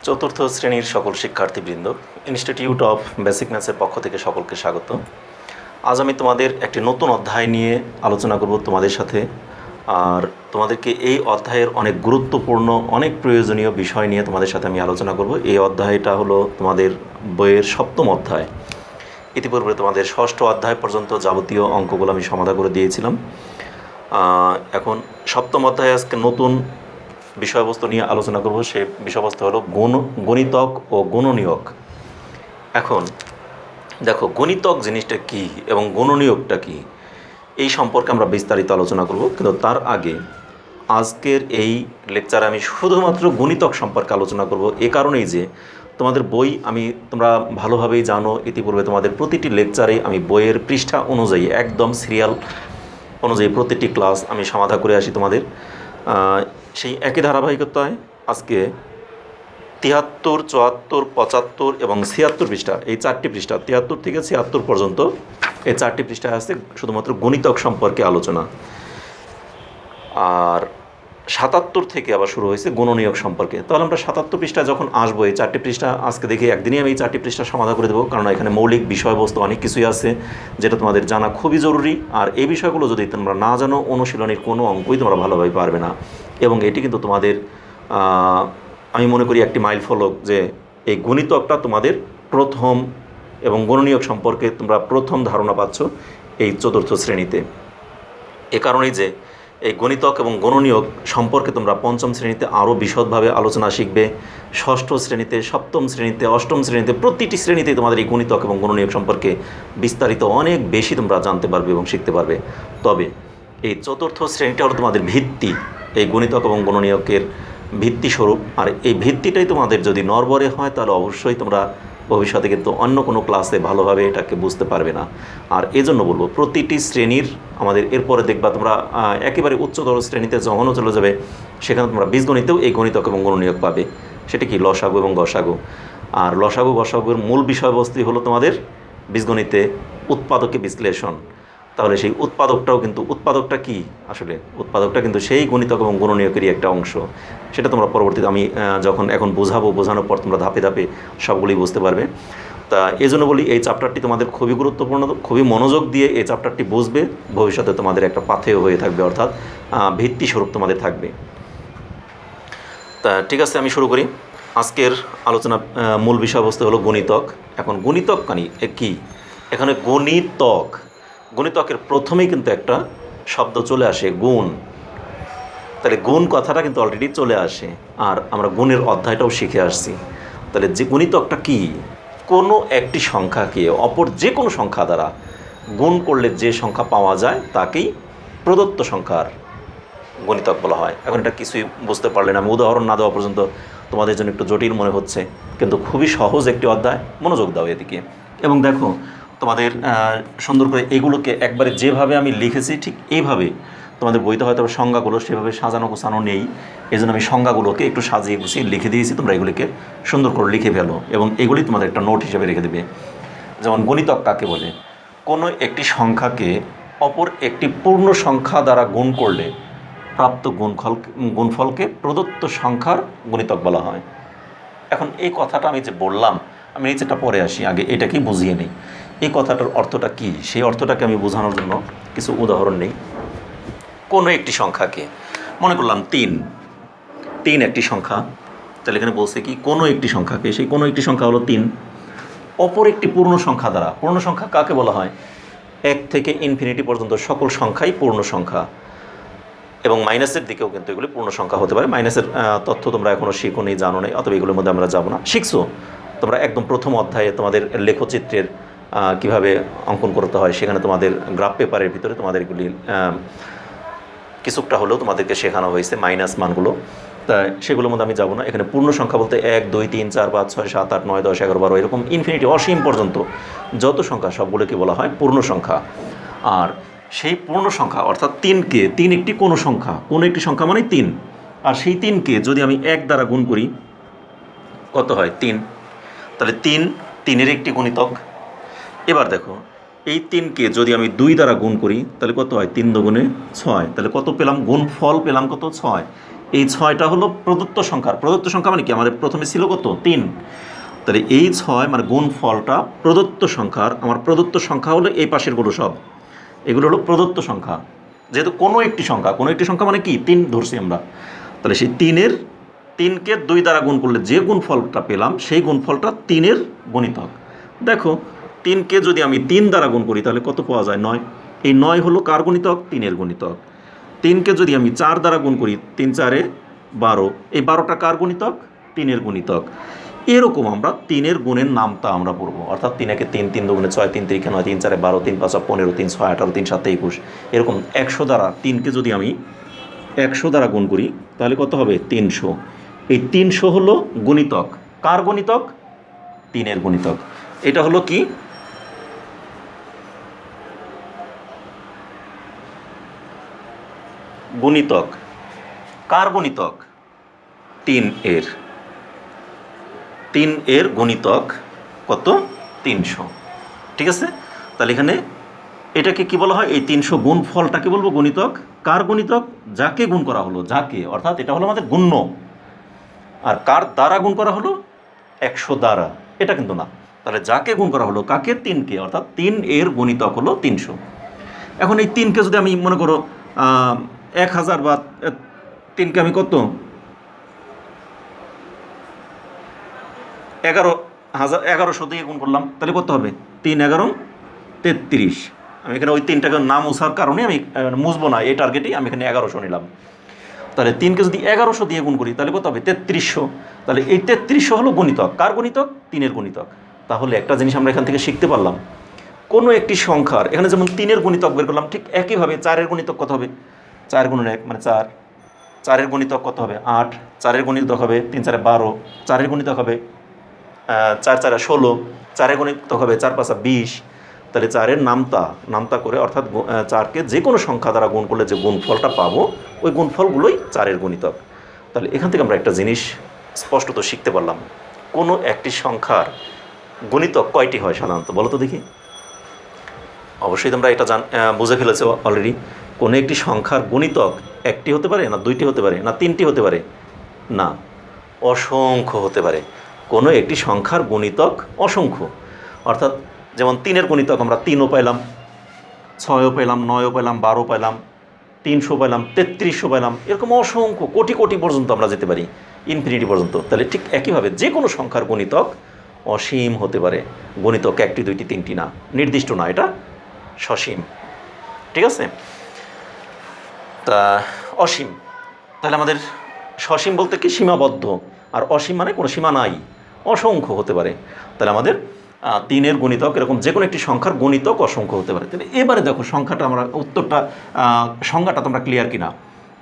চতুর্থ শ্রেণীর সকল শিক্ষার্থীবৃন্দ, ইনস্টিটিউট অফ বেসিক ম্যাথসের পক্ষ থেকে সকলকে স্বাগত। আজ আমি তোমাদের একটি নতুন অধ্যায় নিয়ে আলোচনা করব তোমাদের সাথে। আর তোমাদেরকে এই অধ্যায়ের অনেক গুরুত্বপূর্ণ, অনেক প্রয়োজনীয় বিষয় নিয়ে তোমাদের সাথে আমি আলোচনা করব। এই অধ্যায়টা হলো তোমাদের বইয়ের সপ্তম অধ্যায়। ইতিপূর্বে তোমাদের ষষ্ঠ অধ্যায় পর্যন্ত যাবতীয় অঙ্কগুলো আমি সমাধা করে দিয়েছিলাম। এখন সপ্তম অধ্যায়ে আজকে নতুন বিষয়বস্তু নিয়ে আলোচনা করব। সে বিষয়বস্তু হলো গণিতক ও গুণনীয়ক। এখন দেখো, গণিতক জিনিসটা কি এবং গুণনীয়কটা কি, এই সম্পর্কে আমরা বিস্তারিত আলোচনা করব। কিন্তু তার আগে আজকের এই লেকচারে আমি শুধুমাত্র গণিতক সম্পর্কে আলোচনা করব। এ কারণেই যে তোমাদের বই তোমরা ভালোভাবেই জানো, ইতিপূর্বে তোমাদের প্রতিটি লেকচারে আমি বইয়ের পৃষ্ঠা অনুযায়ী একদম সিরিয়াল অনুযায়ী প্রতিটি ক্লাস আমি সমাধা করে আসি তোমাদের। সেই একই ধারাবাহিকতায় আজকে 73, 74, 75 এবং 76 পৃষ্ঠা, এই চারটি পৃষ্ঠা 73 থেকে 76 পর্যন্ত এই চারটি পৃষ্ঠায় আছে শুধুমাত্র গণিতক সম্পর্কে আলোচনা। আর 77 থেকে আবার শুরু হয়েছে গুণনীয়ক সম্পর্কে। তাহলে আমরা 77 পৃষ্ঠা যখন আসবো, এই চারটি পৃষ্ঠা আজকে দেখে একদিনই আমি এই চারটি পৃষ্ঠা সমাধান করে দেবো, কারণ এখানে মৌলিক বিষয়বস্তু অনেক কিছুই আছে যেটা তোমাদের জানা খুবই জরুরি। আর এই বিষয়গুলো যদি তোমরা না জানো, অনুশীলনের কোনো অঙ্কই তোমরা ভালোভাবে পারবে না। এবং এটি কিন্তু তোমাদের আমি মনে করি একটি মাইল ফলক, যে এই গণিতকটা তোমাদের প্রথম এবং গুণনীয়ক সম্পর্কে তোমরা প্রথম ধারণা পাচ্ছ এই চতুর্থ শ্রেণীতে। এ কারণেই যে এই গণিতক এবং গুণনীয়ক সম্পর্কে তোমরা পঞ্চম শ্রেণীতে আরও বিশদভাবে আলোচনা শিখবে। ষষ্ঠ শ্রেণীতে, সপ্তম শ্রেণীতে, অষ্টম শ্রেণীতে, প্রতিটি শ্রেণীতে তোমাদের এই গণিতক এবং গুণনীয়ক সম্পর্কে বিস্তারিত অনেক বেশি তোমরা জানতে পারবে এবং শিখতে পারবে। তবে এই চতুর্থ শ্রেণীটা হলো তোমাদের ভিত্তি, এই গণিতক এবং গুণনীয়কের ভিত্তি স্বরূপ। আর এই ভিত্তিটাই তোমাদের যদি নড়বড়ে হয়, তাহলে অবশ্যই তোমরা ভবিষ্যতে কিন্তু অন্য কোনো ক্লাসে ভালোভাবে এটাকে বুঝতে পারবে না। আর এজন্য বলবো, প্রতিটি শ্রেণীর আমাদের এরপরে দেখবা তোমরা একেবারে উচ্চতর শ্রেণীতে যখনও চলে যাবে, সেখানে তোমরা বীজগণিতেও এই গণিতক এবং গুণনীয়ক পাবে। সেটা কি? লসাগু এবং গসাগু। আর লসাগু গসাগুর মূল বিষয়বস্তু হলো তোমাদের বীজগণিতে উৎপাদকে বিশ্লেষণ। তাহলে সেই উৎপাদকটা কি আসলে? উৎপাদকটা কিন্তু সেই গণিতক এবং গুণনীয়কেরই একটা অংশ। সেটা তোমরা পরবর্তীতে আমি যখন এখন বোঝানোর পর তোমরা ধাপে ধাপে সবগুলি বুঝতে পারবে। তা এই জন্য বলি, এই চ্যাপ্টারটি তোমাদের খুবই গুরুত্বপূর্ণ, খুবই মনোযোগ দিয়ে এই চ্যাপ্টারটি বুঝবে। ভবিষ্যতে তোমাদের একটা পাথেয় হয়ে থাকবে, অর্থাৎ ভিত্তি স্বরূপ তোমাদের থাকবে। তা ঠিক আছে, আমি শুরু করি। আজকের আলোচনা মূল বিষয়বস্তু হলো গণিতক। এখন গণিতক কি? এখানে গণিতকের প্রথমেই কিন্তু একটা শব্দ চলে আসে, গুণ। তাহলে গুণ কথাটা কিন্তু অলরেডি চলে আসে, আর আমরা গুণের অধ্যায়টাও শিখে আসছি। তাহলে যে গণিতকটা কি? কোনো একটি সংখ্যাকে অপর যে কোনো সংখ্যা দ্বারা গুণ করলে যে সংখ্যা পাওয়া যায় তাকেই প্রদত্ত সংখ্যার গণিতক বলা হয়। এখন এটা কিছুই বুঝতে পারলে না, আমি উদাহরণ না দেওয়া পর্যন্ত তোমাদের জন্য একটু জটিল মনে হচ্ছে, কিন্তু খুবই সহজ একটি অধ্যায়। মনোযোগ দাও এদিকে এবং দেখো, তোমাদের সুন্দর করে এগুলোকে একবারে যেভাবে আমি লিখেছি ঠিক এইভাবে তোমাদের বইতে হয়তো সংজ্ঞাগুলো সেভাবে সাজানো গোছানো নেই, এই জন্য আমি সংজ্ঞাগুলোকে একটু সাজিয়ে গুছিয়ে লিখে দিয়েছি। তোমরা এগুলিকে সুন্দর করে লিখে ফেলো এবং এগুলি তোমাদের একটা নোট হিসেবে রেখে দেবে। যেমন গণিতক কাকে বলে? কোনো একটি সংখ্যাকে অপর একটি পূর্ণ সংখ্যা দ্বারা গুণ করলে প্রাপ্ত গুণফলকে প্রদত্ত সংখ্যার গণিতক বলা হয়। এখন এই কথাটা আমি যে বললাম, আমি নিচেটা পরে আসি, আগে এটাকেই বুঝিয়ে নিই এই কথাটার অর্থটা কি। সেই অর্থটাকে আমি বোঝানোর জন্য কিছু উদাহরণ নেই। কোনো একটি সংখ্যাকে, মনে করলাম তিন একটি সংখ্যা, তাহলে এখানে বলছে কি? কোনো একটি সংখ্যাকে, সেই কোনো একটি সংখ্যা হলো 3, অপর একটি পূর্ণ সংখ্যা দ্বারা। পূর্ণ সংখ্যা কাকে বলা হয়? 1 থেকে ইনফিনিটি পর্যন্ত সকল সংখ্যাই পূর্ণ সংখ্যা, এবং মাইনাসের দিকেও কিন্তু এগুলি পূর্ণ সংখ্যা হতে পারে। মাইনাসের তথ্য তোমরা এখনও শিখো নি, জানো নেই, অথবা এগুলোর মধ্যে আমরা যাবো না। শিখছো তোমরা একদম প্রথম অধ্যায়ে তোমাদের লেখচিত্রের কিভাবে অঙ্কন করতে হয়, সেখানে তোমাদের গ্রাফ পেপারের ভিতরে তোমাদের এগুলি কিছুটা হলেও তোমাদেরকে শেখানো হয়েছে, মাইনাস মানগুলো। তাই সেগুলোর মধ্যে আমি যাবো না। এখানে পূর্ণ সংখ্যা বলতে 1, 2, 3, 4, 5, 6, 7, 8, 9, 10, 11, 12 এরকম ইনফিনিটি, অসীম পর্যন্ত যত সংখ্যা সবগুলোকে বলা হয় পূর্ণ সংখ্যা। আর সেই পূর্ণ সংখ্যা অর্থাৎ 3 একটি কোনো সংখ্যা, কোনো একটি সংখ্যা মানে 3, আর সেই 3কে যদি আমি 1 দ্বারা গুণ করি, কত হয়? 3। তাহলে 3 একটি গণিতক। এবার দেখো, এই 3কে যদি আমি 2 দ্বারা গুণ করি, তাহলে কত হয়? 3 দুগুণে 6। তাহলে কত পেলাম? গুণফল পেলাম কত? 6। এই 6টা হলো প্রদত্ত সংখ্যা মানে কি আমাদের প্রথমে ছিল কত 3, তাহলে এই 6 মানে গুণফলটা প্রদত্ত সংখ্যার, আমার প্রদত্ত সংখ্যা হলো এই পাশেরগুলো সব, এগুলো হলো প্রদত্ত সংখ্যা, যেহেতু কোনো একটি সংখ্যা মানে কি 3 ধরছি আমরা, তাহলে সেই 3কে 2 দ্বারা গুণ করলে যে গুণফলটা পেলাম সেই গুণফলটা 3-এর গুণিতক। দেখো 3কে যদি আমি 3 দ্বারা গুণ করি তাহলে কত পাওয়া যায় 9, এই 9 হলো কার গুণিতক 3-এর গুণিতক। 3কে যদি আমি 4 দ্বারা গুণ করি 3 4-এ 12, এই 12টা কার গুণিতক 3-এর গুণিতক। এরকম আমরা 3-এর গুণের নামটা আমরা পড়বো, অর্থাৎ 3 একে 3, 3 দুগুণে 6, 3 3 9, 3 4-এ 12, 3 5-এ 15, 3 6-এ 18, 3 7-এ 21, এরকম 100 দ্বারা 3কে যদি আমি 100 দ্বারা গুণ করি তাহলে কত হবে 300। এই 300 হলো গুণিতক, কার গুণিতক 3-এর গুণিতক। এটা হলো কি গুণিতক, কার গুণিতক 3-এর, 3-এর গুণিতক কত 300, ঠিক আছে। তাহলে এখানে এটাকে কি বলা হয়, এই 300 গুণ ফলটাকে বলবো গুণিতক, কার গুণিতক যাকে গুণ করা হলো, যাকে, অর্থাৎ এটা হলো আমাদের গুণ্য, আর কার দ্বারা গুণ করা হলো 100 দ্বারা, এটা কিন্তু না। তাহলে যাকে গুণ করা হলো কাকে 3কে, অর্থাৎ 3-এর গুণিতক হলো 300। এখন এই 3কে যদি আমি মনে করো 1000 বা 3কে আমি কত 1100 দিয়ে গুণ করলাম, তাহলে কত হবে 3 11 33। আমি এখানে ওই 3টাকে নাম মুছার কারণে আমি মুছবো না, এই টার্গেটেই আমি এখানে 1100 নিলাম। তাহলে 3কে যদি 1100 দিয়ে গুণ করি তাহলে কত হবে 3300। তাহলে এই 3300 হলো গুণিতক, কার গুণিতক 3-এর গুণিতক। তাহলে একটা জিনিস আমরা এখান থেকে শিখতে পারলাম, কোনো একটি সংখ্যার, এখানে যেমন 3-এর গুণিতক বের করলাম, ঠিক একইভাবে 4-এর গুণিতক কত হবে 4 গুণন 1 মানে 4, 4-এর গুণিতক কত হবে 8, 4-এর গুণিতক হবে 3 4-এ 12, 4-এর গুণিতক হবে 4 4-এ 16, 4-এর গুণিতক হবে 4 5-এ 20। তাহলে 4-এর নামতা করে, অর্থাৎ 4কে যে কোনো সংখ্যা দ্বারা গুণ করলে যে গুণফলটা পাবো ওই গুণফলগুলোই 4-এর গুণিতক। তাহলে এখান থেকে আমরা একটা জিনিস স্পষ্টত শিখতে পারলাম, কোনো একটি সংখ্যার গুণিতক কয়টি হয় সাধারণত বলো তো দেখি। অবশ্যই তোমরা এটা বুঝে ফেলেছো অলরেডি, কোনো একটি সংখ্যার গুণিতক একটি হতে পারে, না 2টি হতে পারে, না 3টি হতে পারে, না অসংখ্য হতে পারে। কোনো একটি সংখ্যার গুণিতক অসংখ্য, অর্থাৎ যেমন 3-এর গুণিতক আমরা 3ও পাইলাম, 6ও পাইলাম, 9ও পাইলাম, 12 পাইলাম, 300 পাইলাম, 3300 পাইলাম, এরকম অসংখ্য কোটি কোটি পর্যন্ত আমরা যেতে পারি, ইনফিনিটি পর্যন্ত। তাহলে ঠিক একইভাবে যে কোনো সংখ্যার গুণিতক অসীম হতে পারে, গুণিতক 1টি 2টি 3টি না, নির্দিষ্ট না, এটা সসীম, ঠিক আছে। তা অসীম, তাহলে আমাদের সসীম বলতে কি সীমাবদ্ধ, আর অসীম মানে কোনো সীমা নাই, অসংখ্য হতে পারে। তাহলে আমাদের 3-এর গুণিতক এরকম যে কোনো একটি সংখ্যার গুণিতক অসংখ্য হতে পারে। তাহলে এবারে দেখো সংখ্যাটা আমরা সংজ্ঞাটা তোমরা ক্লিয়ার কিনা।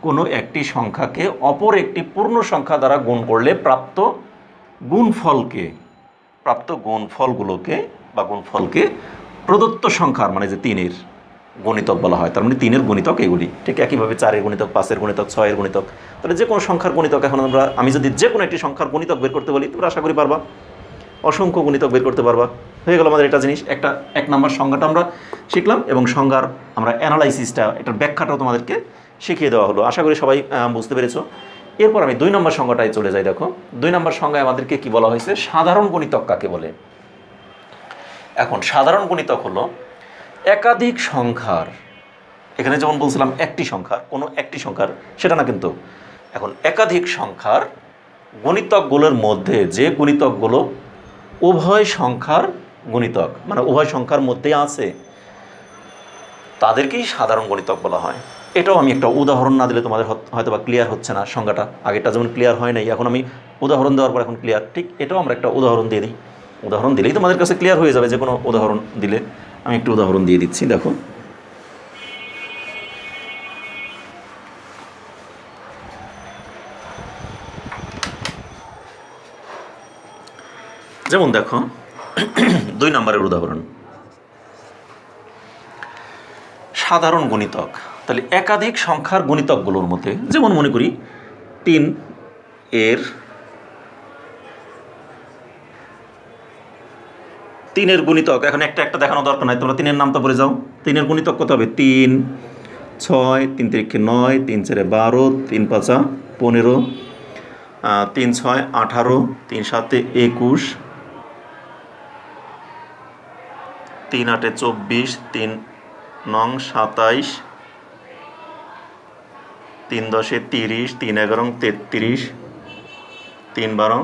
কোনো একটি সংখ্যাকে অপর একটি পূর্ণ সংখ্যা দ্বারা গুণ করলে প্রাপ্ত গুণফলগুলোকে বা গুণফলকে প্রদত্ত সংখ্যার মানে যে 3-এর গুণিতক বলা হয়। তার মানে 3-এর গুণিতক এগুলি, ঠিক একইভাবে 4-এর গুণিতক, 5-এর গুণিতক, 6-এর গুণিতক। তাহলে যে কোনো সংখ্যার গুণিতক এখন আমি যদি যে কোনো একটি সংখ্যার গুণিতক বের করতে বলি তোমরা আশা করি পারবা, অসংখ্য গুণিতক বের করতে পারবা। হয়ে গেল আমাদের এটা জিনিস, একটা 1 নম্বর সংজ্ঞাটা আমরা শিখলাম, এবং সংজ্ঞার আমরা অ্যানালাইসিসটা, এটার ব্যাখ্যাটাও তোমাদেরকে শিখিয়ে দেওয়া হলো। আশা করি সবাই বুঝতে পেরেছো। এরপর আমি 2 নম্বর সংজ্ঞাটায় চলে যাই। দেখো 2 নম্বর সংজ্ঞায় আমাদেরকে কি বলা হয়েছে, সাধারণ গুণিতক কাকে বলে। এখন সাধারণ গুণিতক হলো একাধিক সংখ্যার, এখানে যেমন বলছিলাম একটি সংখ্যার, কোনো একটি সংখ্যার সেটা না কিন্তু, এখন একাধিক সংখ্যার গুণিতকগুলোর মধ্যে যে গুণিতকগুলো উভয় সংখ্যার গুণিতক, মানে উভয় সংখ্যার মধ্যে আছে, তাদেরকেই সাধারণ গুণিতক বলা হয়। এটাও আমি একটা উদাহরণ না দিলে তোমাদের হয়তো বা ক্লিয়ার হচ্ছে না সংজ্ঞাটা, আগেরটা যেমন ক্লিয়ার হয় নাই, এখন আমি উদাহরণ দেওয়ার পর এখন ক্লিয়ার। ঠিক এটাও আমরা একটা উদাহরণ দিয়ে দিই, উদাহরণ দিলেই তোমাদের কাছে ক্লিয়ার হয়ে যাবে, যে কোনো উদাহরণ দিলে। আমি একটু উদাহরণ দিয়ে দিচ্ছি, দেখো। যেমন দেখো 2 নম্বরের উদাহরণ, সাধারণ গুণিতক। তাহলে একাধিক সংখ্যার গুণিতকগুলোর মধ্যে, যেমন মনে করি 3-এর গুণিতক, এখন একটা একটা দেখানো দরকার নাই, তোমরা 3-এর নামটা পড়ে যাও। 3-এর গুণিতক কত হবে 3, ছয়, 3 তিরিখে 9, 3 চারে 12, 3 পাঁচা 15, 3 ছয় 18, 3 সাতে 21, 3 আটে 24, 3 নং 27, 3 দশে 30, 3 11 33, 3 12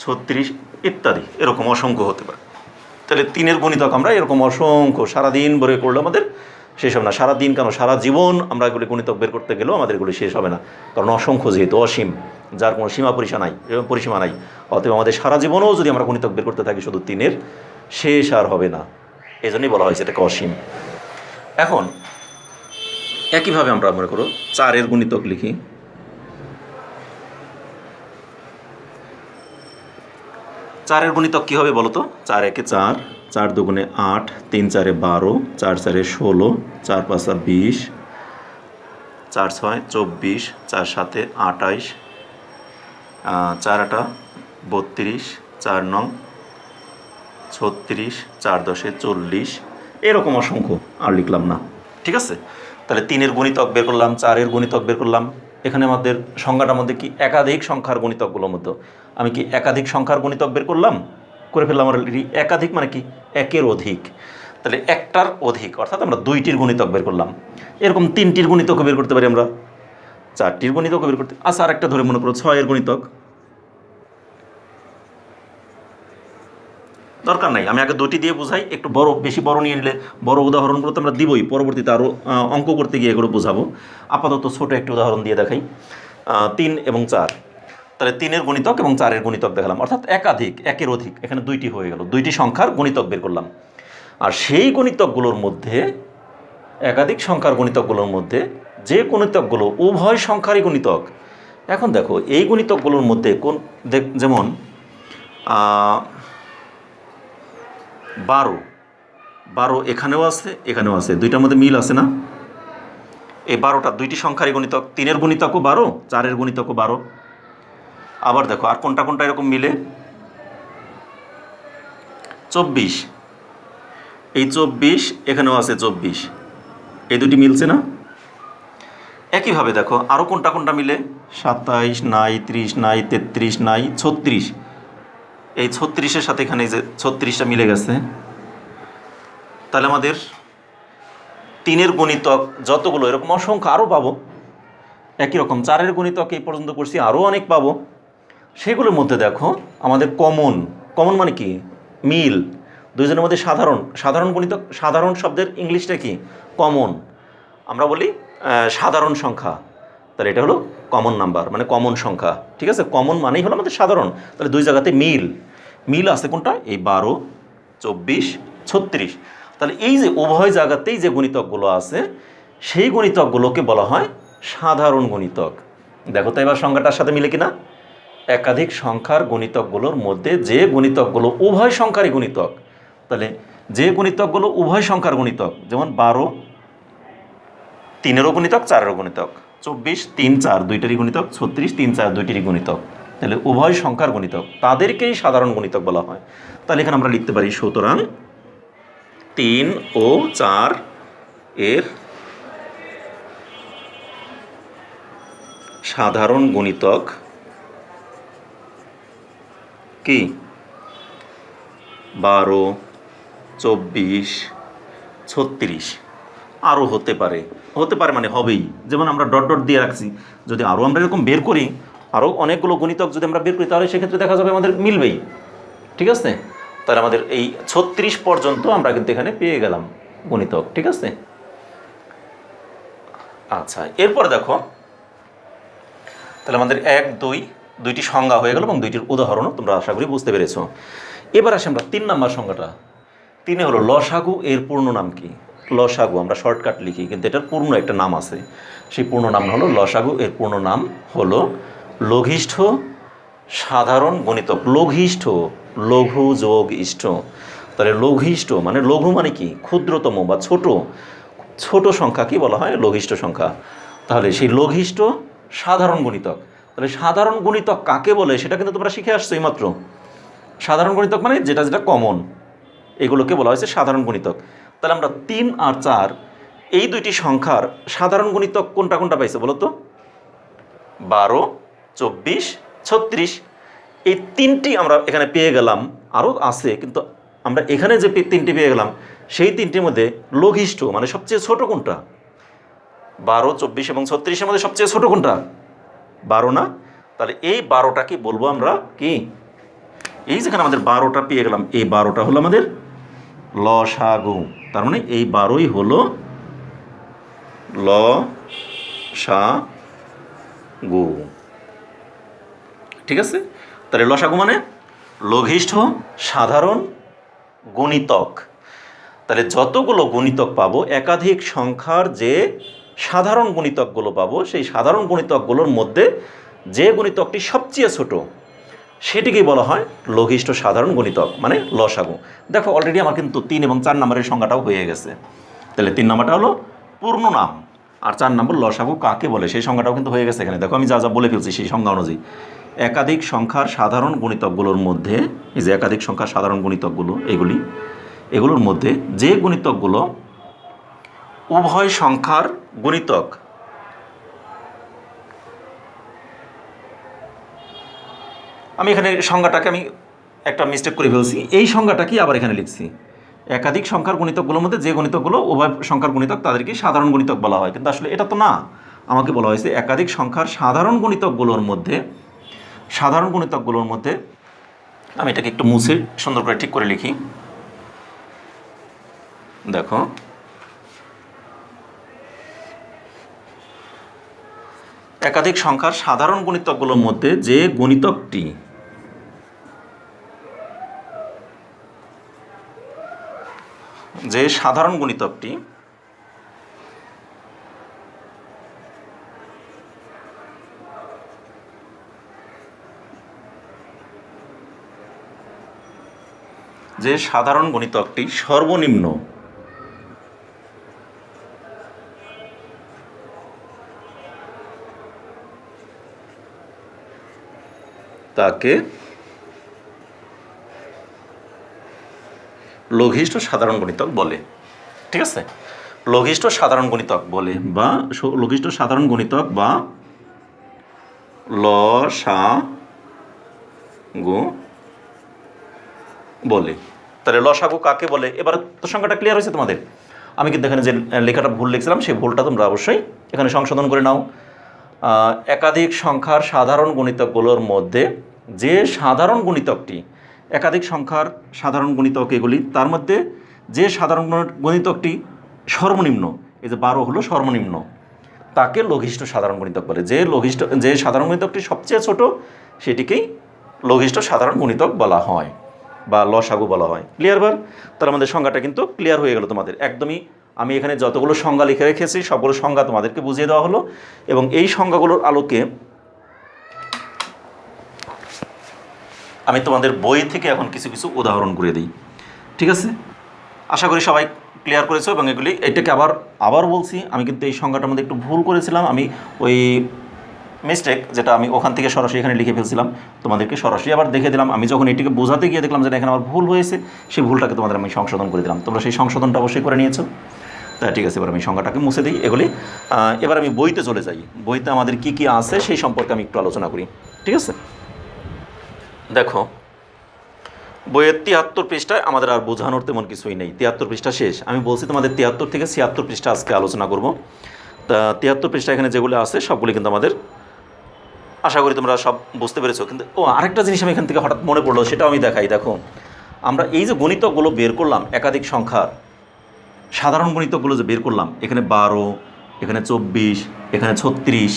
36 ইত্যাদি, এরকম অসংখ্য হতে পারে। তাহলে 3-এর গণিতক আমরা এরকম অসংখ্য সারাদিন ভরে করলে আমাদের শেষ হবে না। সারাদিন কেন, সারা জীবন আমরা এগুলি গণিতক বের করতে গেলেও আমাদের এগুলি শেষ হবে না, কারণ অসংখ্য যেহেতু অসীম, যার কোনো পরিসীমা নাই। অতএব আমাদের সারা জীবনেও যদি আমরা গণিতক বের করতে থাকি শুধু 3-এর, শেষ আর হবে না। এই জন্যই বলা হয়েছে এটাকে অসীম। এখন একইভাবে আমরা মনে করো 4-এর গণিতক লিখি। 4-এর গণিতক কী হবে বলো তো? 4 একে 4, 4 দুগুণে 8, 3 চারে 12, 4 চারে 16, 4 পাঁচা 20, 4 ছয় 24, 4 সাতে 28, 4 আটা 32, 4 নং 36, 4 দশে 40, এরকম অসংখ্য, আর লিখলাম না। ঠিক আছে, তাহলে 3-এর গণিতক বের করলাম, 4-এর গণিতক বের করলাম। এখানে আমাদের সংজ্ঞাটার মধ্যে কি একাধিক সংখ্যার গণিতকগুলোর মধ্যে আমি কি একাধিক সংখ্যার গণিতক বের করলাম, করে ফেললাম অলরেডি। একাধিক মানে কি? একের অধিক। তাহলে একটার অধিক অর্থাৎ আমরা 2টির গণিতক বের করলাম। এরকম 3টির গণিতকও বের করতে পারি আমরা, 4টির গণিতকও বের করতে। আচ্ছা, আর একটা ধরে মনে করো 6-এর গণিতক। দরকার নাই, আমি আগে 2টি দিয়ে বুঝাই, একটু বড়, বেশি বড় নিয়ে নিলে বড় উদাহরণগুলো তো আমরা দিবই, পরবর্তীতে আরও অঙ্ক করতে গিয়ে এগুলো বোঝাবো। আপাতত ছোটো একটি উদাহরণ দিয়ে দেখাই। 3 এবং 4, তাহলে 3-এর গণিতক এবং 4-এর গণিতক দেখালাম, অর্থাৎ একাধিক, একের অধিক, এখানে 2টি হয়ে গেল, 2টি সংখ্যার গণিতক বের করলাম। আর সেই গণিতকগুলোর মধ্যে, একাধিক সংখ্যার গণিতকগুলোর মধ্যে যে গণিতকগুলো উভয় সংখ্যারই গণিতক, এখন দেখো এই গণিতকগুলোর মধ্যে কোন, যেমন 12 এখানেও আছে, এখানেও আছে, দুইটার মধ্যে মিল আছে না? এই 12টা 2টি সংখ্যারই গণিতক। 3-এর গণিতকও 12, 4-এর গণিতকও 12। আবার দেখো আর কোনটা কোনটা এরকম মিলে, 24, এই 24 এখানেও আছে 24, এই দুটি মিলছে না? একইভাবে দেখো আরও কোনটা কোনটা মিলে, 27 নাই, 30 নাই, 33 নাই, 36, এই 36-এর সাথে এখানে যে 36টা মিলে গেছে। তাহলে আমাদের 3-এর গণিতক যতগুলো, এরকম অসংখ্য আরও পাবো। একই রকম 4-এর গণিতক এই পর্যন্ত করছি, আরও অনেক পাবো। সেগুলোর মধ্যে দেখো আমাদের কমন মানে কি? মিল। দুইজনের মধ্যে সাধারণ গণিতক, সাধারণ শব্দের ইংলিশটা কি? কমন। আমরা বলি সাধারণ সংখ্যা, তাহলে এটা হলো কমন নাম্বার, মানে কমন সংখ্যা। ঠিক আছে, কমন মানেই হলো আমাদের সাধারণ। তাহলে দুই জায়গাতে মিল আছে কোনটা? এই 12, 24, 36। তাহলে এই যে উভয় জায়গাতেই যে গণিতকগুলো আছে, সেই গণিতকগুলোকে বলা হয় সাধারণ গণিতক। দেখো তো এবার সংখ্যাটার সাথে মিলে কিনা? একাধিক সংখ্যার গণিতকগুলোর মধ্যে যে গণিতকগুলো উভয় সংখ্যারই গণিতক, তাহলে যে গণিতকগুলো উভয় সংখ্যার গণিতক, যেমন 12 3-এরও গণিতক, 4-এরও গণিতক, 24 3 4 দুইটারই গণিতক, 36 3 4 দুইটারই গণিতক, তাহলে উভয় সংখ্যার গণিতক, তাদেরকেই সাধারণ গণিতক বলা হয়। তাহলে এখানে আমরা লিখতে পারি, সুতরাং 3 ও 4 এর সাধারণ গণিতক কি? 12, 24, 36। আরও হতে পারে মানে হবেই, যেমন আমরা ডট ডট দিয়ে রাখছি। যদি আরও আমরা এরকম বের করি, আরও অনেকগুলো গণিতক যদি আমরা বের করি, তাহলে সেক্ষেত্রে দেখা যাবে আমাদের মিলবেই। ঠিক আছে, তাহলে আমাদের এই 36 পর্যন্ত আমরা কিন্তু এখানে পেয়ে গেলাম গণিতক। ঠিক আছে, আচ্ছা এরপর দেখো, তাহলে আমাদের 1 2 দুইটি সংজ্ঞা হয়ে গেল এবং দুইটির উদাহরণও তোমরা আশা করি বুঝতে পেরেছো। এবার আসি আমরা 3 নম্বর সংজ্ঞাটা। 3 হলো লসাগু, এর পূর্ণ নাম কি? লসাগু আমরা শর্টকাট লিখি, কিন্তু এটার পূর্ণ একটা নাম আছে। সেই পূর্ণ নাম হলো লসাগু, এর পূর্ণ নাম হলো লঘিষ্ঠ সাধারণ গণিতক। লঘিষ্ঠ, লঘু যোগ ইষ্ঠ। তাহলে লঘিষ্ঠ মানে, লঘু মানে কি? ক্ষুদ্রতম বা ছোট সংখ্যা কি বলা হয়? লঘিষ্ঠ সংখ্যা। তাহলে সেই লঘিষ্ঠ সাধারণ গণিতক। তাহলে সাধারণ গণিতক কাকে বলে সেটা কিন্তু তোমরা শিখে আসছো এইমাত্র। সাধারণ গণিতক মানে যেটা কমন, এগুলোকে বলা হয়েছে সাধারণ গণিতক। তাহলে আমরা 3 আর 4 এই দুইটি সংখ্যার সাধারণ গুণিতক কোনটা কোনটা পাইছে বলো তো? 12, 24, 36। এই তিনটি আমরা এখানে পেয়ে গেলাম, আরও আছে কিন্তু আমরা এখানে যে তিনটি পেয়ে গেলাম সেই তিনটির মধ্যে লঘিষ্ঠ মানে সবচেয়ে ছোট কোনটা? 12, 24 এবং 36-এর মধ্যে সবচেয়ে ছোট কোনটা? 12 না? তাহলে এই 12টাকে বলবো আমরা কি? এই যেখানে আমাদের 12টা পেয়ে গেলাম, এই 12টা হলো আমাদের লসাগু। তার মানে এই 12ই হলো লসাগু। ঠিক আছে? তাহলে লসাগু মানে লঘিষ্ঠ সাধারণ গুণিতক। তাহলে যতগুলো গুণিতক পাবো, একাধিক সংখ্যার যে সাধারণ গুণিতকগুলো পাবো, সেই সাধারণ গুণিতকগুলোর মধ্যে যে গুণিতকটি সবচেয়ে ছোট সেটিকেই বলা হয় লঘিষ্ঠ সাধারণ গুণিতক মানে লসাগু। দেখো অলরেডি আমার কিন্তু 3 এবং 4 নম্বরের সংখ্যাটাও হয়ে গেছে। তাহলে 3 নম্বরটা হলো পূর্ণ নাম, আর 4 নম্বর লসাগু কাকে বলে সেই সংখ্যাটাও কিন্তু হয়ে গেছে এখানে। দেখো আমি যা যা বলে ফেলছি সেই সংজ্ঞা অনুযায়ী একাধিক সংখ্যার সাধারণ গুণিতকগুলোর মধ্যে, এই যে একাধিক সংখ্যার সাধারণ গুণিতকগুলো এগুলোর মধ্যে যে গুণিতকগুলো উভয় সংখ্যার গুণিতক, আমি এখানে সংজ্ঞাটাকে আমি একটা মিস্টেক করে ফেলছি, এই সংজ্ঞাটাকেই আবার এখানে লিখছি। একাধিক সংখ্যার গুণিতকগুলোর মধ্যে যে গুণিতকগুলো উভয় সংখ্যার গুণিতক তাদেরকে সাধারণ গুণিতক বলা হয়, কিন্তু আসলে এটা তো না। আমাকে বলা হয়েছে একাধিক সংখ্যার সাধারণ গুণিতকগুলোর মধ্যে আমি এটাকে একটু মুছে সুন্দর করে ঠিক করে লিখি। দেখো একাধিক সংখ্যার সাধারণ গুণিতকগুলোর মধ্যে যে গুণিতকটি সাধারণ গুণিতকটি সর্বনিম্ন তাকে লঘিষ্ঠ সাধারণ গুণিতক বলে। ঠিক আছে? লঘিষ্ঠ সাধারণ গুণিতক বলে বা লঘিষ্ঠ সাধারণ গুণিতক বা লসাগু বলে। তাহলে লসাগু কাকে বলে এবার তো সংখ্যাটা ক্লিয়ার হয়েছে তোমাদের। আমি কিন্তু এখানে যে লেখাটা ভুল লিখছিলাম সেই ভুলটা তোমরা অবশ্যই এখানে সংশোধন করে নাও। একাধিক সংখ্যার সাধারণ গুণিতকগুলোর মধ্যে যে সাধারণ গুণিতকটি, একাধিক সংখ্যার সাধারণ গুণিতক এগুলি, তার মধ্যে যে সাধারণ গুণিতকটি সর্বনিম্ন, এই যে 12 হলো সর্বনিম্ন, তাকে লঘিষ্ঠ সাধারণ গুণিতক বলে। যে সাধারণ গুণিতকটি সবচেয়ে ছোট সেটিকেই লঘিষ্ঠ সাধারণ গুণিতক বলা হয় বা লসাগু বলা হয়। ক্লিয়ার বার? তার আমাদের সংজ্ঞাটা কিন্তু ক্লিয়ার হয়ে গেল তোমাদের একদমই। আমি এখানে যতগুলো সংজ্ঞা লিখে রেখেছি সবগুলো সংজ্ঞা তোমাদেরকে বুঝিয়ে দেওয়া হলো, এবং এই সংজ্ঞাগুলোর আলোকে আমি তোমাদের বই থেকে এখন কিছু কিছু উদাহরণ করে দিই। ঠিক আছে? আশা করি সবাই ক্লিয়ার করেছো। এবং এটাকে আবার বলছি, আমি কিন্তু এই সংজ্ঞাটার মধ্যে একটু ভুল করেছিলাম। আমি ওই মিস্টেক যেটা আমি ওখান থেকে সরাসরি এখানে লিখে ফেলছিলাম, তোমাদেরকে সরাসরি আবার দেখে দিলাম। আমি যখন এটিকে বোঝাতে গিয়ে দেখলাম যে এখানে আমার ভুল হয়েছে, সেই ভুলটাকে তোমাদের আমি সংশোধন করে দিলাম। তোমরা সেই সংশোধনটা অবশ্যই করে নিয়েছো। তা ঠিক আছে, এবার আমি সংজ্ঞাটাকে মুছে দিই এগুলি। এবার আমি বইতে চলে যাই। বইতে আমাদের কি কি আছে সেই সম্পর্কে আমি একটু আলোচনা করি। ঠিক আছে? দেখো বইয়ের 73 পৃষ্ঠায় আমাদের আর বোঝানোর তেমন কিছুই নেই। 73 পৃষ্ঠা শেষ। আমি বলছি তোমাদের 73 থেকে 76 পৃষ্ঠা আজকে আলোচনা করব। তা 73 পৃষ্ঠা এখানে যেগুলো আছে সবগুলি কিন্তু আমাদের, আশা করি তোমরা সব বুঝতে পেরেছো। কিন্তু আরেকটা জিনিস আমি এখান থেকে হঠাৎ মনে পড়লো, সেটাও আমি দেখাই। দেখো আমরা এই যে গণিতকগুলো বের করলাম, একাধিক সংখ্যার সাধারণ গণিতকগুলো যে বের করলাম, এখানে 12, এখানে 24, এখানে 36,